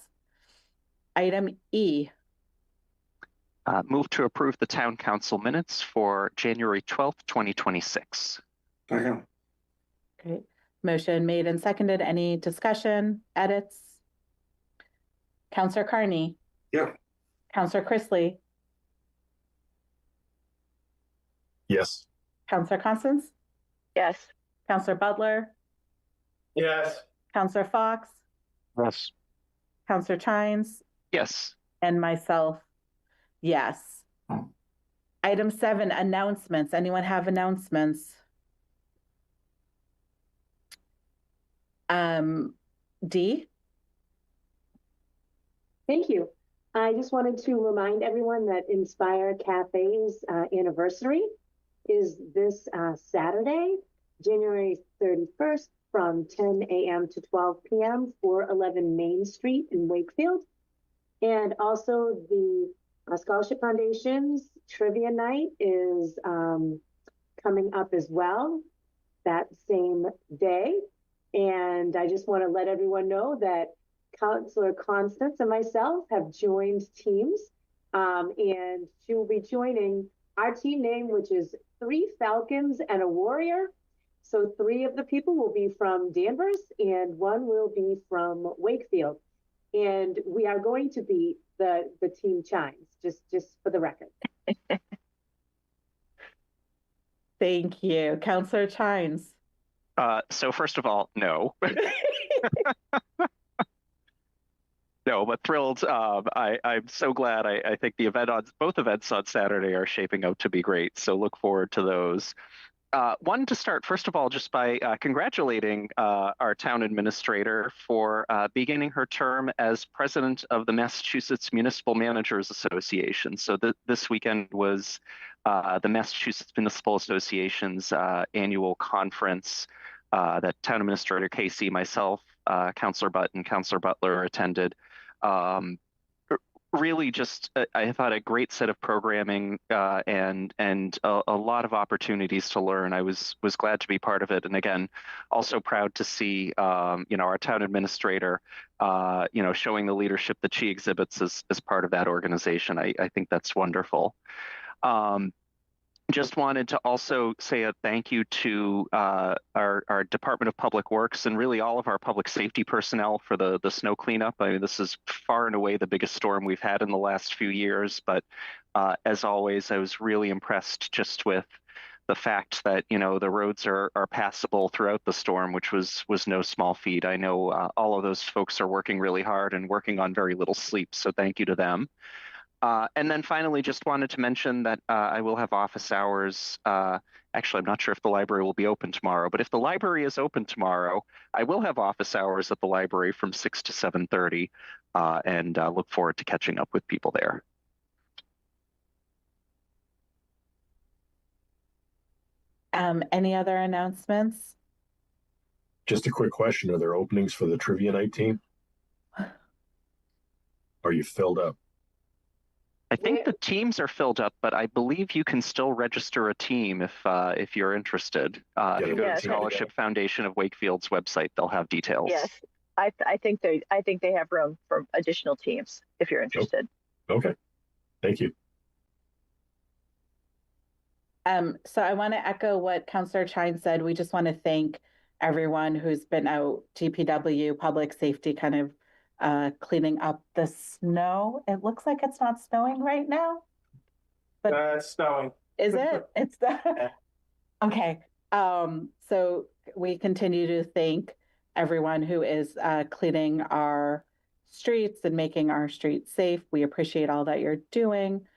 Item E. Move to approve the town council minutes for January 12th, 2026. Okay. Great. Motion made and seconded. Any discussion, edits? Councillor Carney. Yeah. Councillor Chrisley. Yes. Councillor Constance. Yes. Counselor Butler, Yes. Counselor Fox, Yes. Counselor Chines, Yes. and myself, yes. Item 7, announcements. Anyone have announcements? D? Thank you. I just wanted to remind everyone that Inspire Cafe's anniversary is this Saturday, January 31st from 10 a.m. to 12 p.m. 411 Main Street in Wakefield. And also the Scholarship Foundation's Trivia Night is coming up as well that same day. And I just want to let everyone know that Counselor Constance and myself have joined teams, and she will be joining our team name, which is 3 Falcons and a Warrior. So 3 of the people will be from Danvers and 1 will be from Wakefield. And we are going to be the team Chines, just for the record. Thank you. Counselor Chines. So first of all, no. No, but thrilled. I'm so glad. I think the event on both events on Saturday are shaping up to be great. So look forward to those. Wanted to start, first of all, just by congratulating our town administrator for beginning her term as president of the Massachusetts Municipal Managers Association. So this weekend was the Massachusetts Municipal Association's annual conference that town administrator Casey, myself, Councilor Butt, and Councilor Butler attended. Really just, I thought, a great set of programming and a lot of opportunities to learn. I was glad to be part of it. And again, also proud to see, our town administrator, showing the leadership that she exhibits as part of that organization. I think that's wonderful. Just wanted to also say a thank you to our Department of Public Works and really all of our public safety personnel for the snow cleanup. I mean, this is far and away the biggest storm we've had in the last few years. But as always, I was really impressed just with the fact that, the roads are passable throughout the storm, which was no small feat. I know all of those folks are working really hard and working on very little sleep. So thank you to them. And then finally, just wanted to mention that I will have office hours. Actually, I'm not sure if the library will be open tomorrow, but if the library is open tomorrow, I will have office hours at the library from 6 to 7:30, and look forward to catching up with people there. Any other announcements? Just a quick question. Are there openings for the Trivia Night team? Are you filled up? I think the teams are filled up, but I believe you can still register a team if you're interested. If you go to the Scholarship Foundation of Wakefield's website, they'll have details. Yes, I think they have room for additional teams if you're interested. Okay, thank you. So I want to echo what Councillor Chine said. We just want to thank everyone who's been out, DPW, public safety, kind of cleaning up the snow. It looks like it's not snowing right now, but it's snowing. Is it? It's the okay. So we continue to thank everyone who is cleaning our streets and making our streets safe. We appreciate all that you're doing.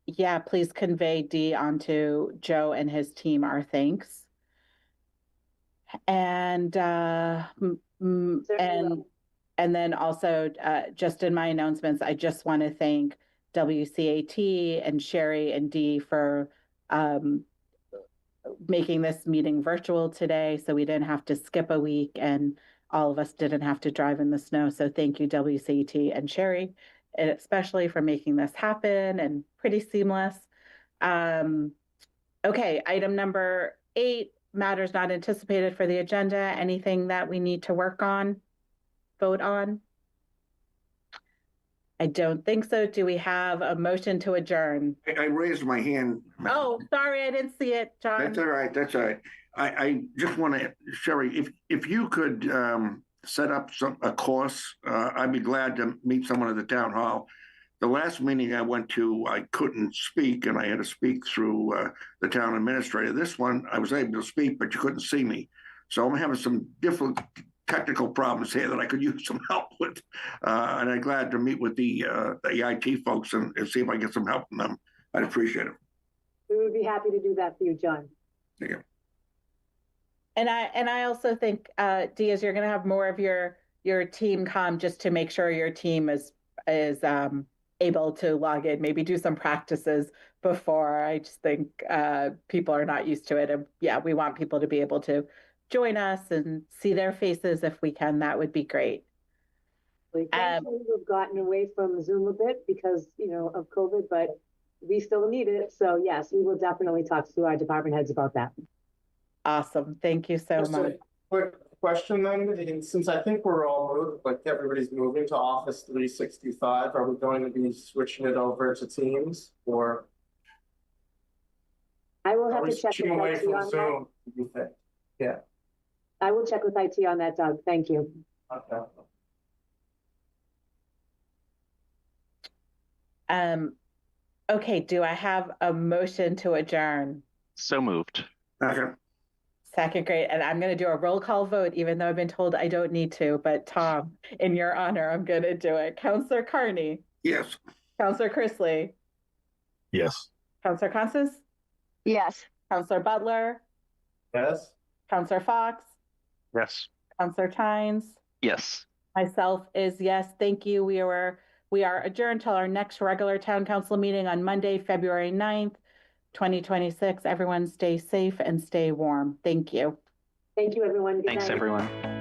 Yeah, please convey D onto Joe and his team our thanks. And then also just in my announcements, I just want to thank WCAT and Sherry and Dee for making this meeting virtual today, so we didn't have to skip a week and all of us didn't have to drive in the snow. So thank you, WCAT and Sherry, and especially for making this happen and pretty seamless. Okay, item number 8. Matters not anticipated for the agenda. Anything that we need to work on, vote on? I don't think so. Do we have a motion to adjourn? I raised my hand. Oh, sorry, I didn't see it, John. That's all right. That's all right. I just want to, Sherry, if you could set up a course, I'd be glad to meet someone at the town hall the last meeting I went to, I couldn't speak, and I had to speak through the town administrator. This one, I was able to speak, but you couldn't see me. So I'm having some different technical problems here that I could use some help with. And I'm glad to meet with the IT folks and see if I get some help from them. I'd appreciate it. We would be happy to do that for you, John. Thank you. And I also think, Diaz, you're going to have more of your team come just to make sure your team is able to log in, maybe do some practices before. I just think people are not used to it. And yeah, we want people to be able to join us and see their faces if we can. That would be great. Thankfully, we've gotten away from Zoom a bit because, of COVID, but we still need it. So yes, we will definitely talk to our department heads about that. Awesome. Thank you so much. A quick question then, since I think we're all moved, like everybody's moving to Office 365, are we going to be switching it over to Teams, or I will are have we to check switching away with IT from on Zoom? Do you think? Yeah. that. I will check with IT on that, Doug. Thank you. Okay. Okay, do I have a motion to adjourn? So moved. Okay. Second, great. And I'm going to do a roll call vote, even though I've been told I don't need to. But Tom, in your honor, I'm going to do it. Counselor Carney. Yes. Counselor Chrisley. Yes. Counselor Constance. Yes. Counselor Butler. Yes. Counselor Fox. Yes. Counselor Tynes. Yes. Myself is yes. Thank you. We are adjourned till our next regular town council meeting on Monday, February 9th, 2026. Everyone stay safe and stay warm. Thank you. Thank you, everyone. Good Thanks, night. everyone.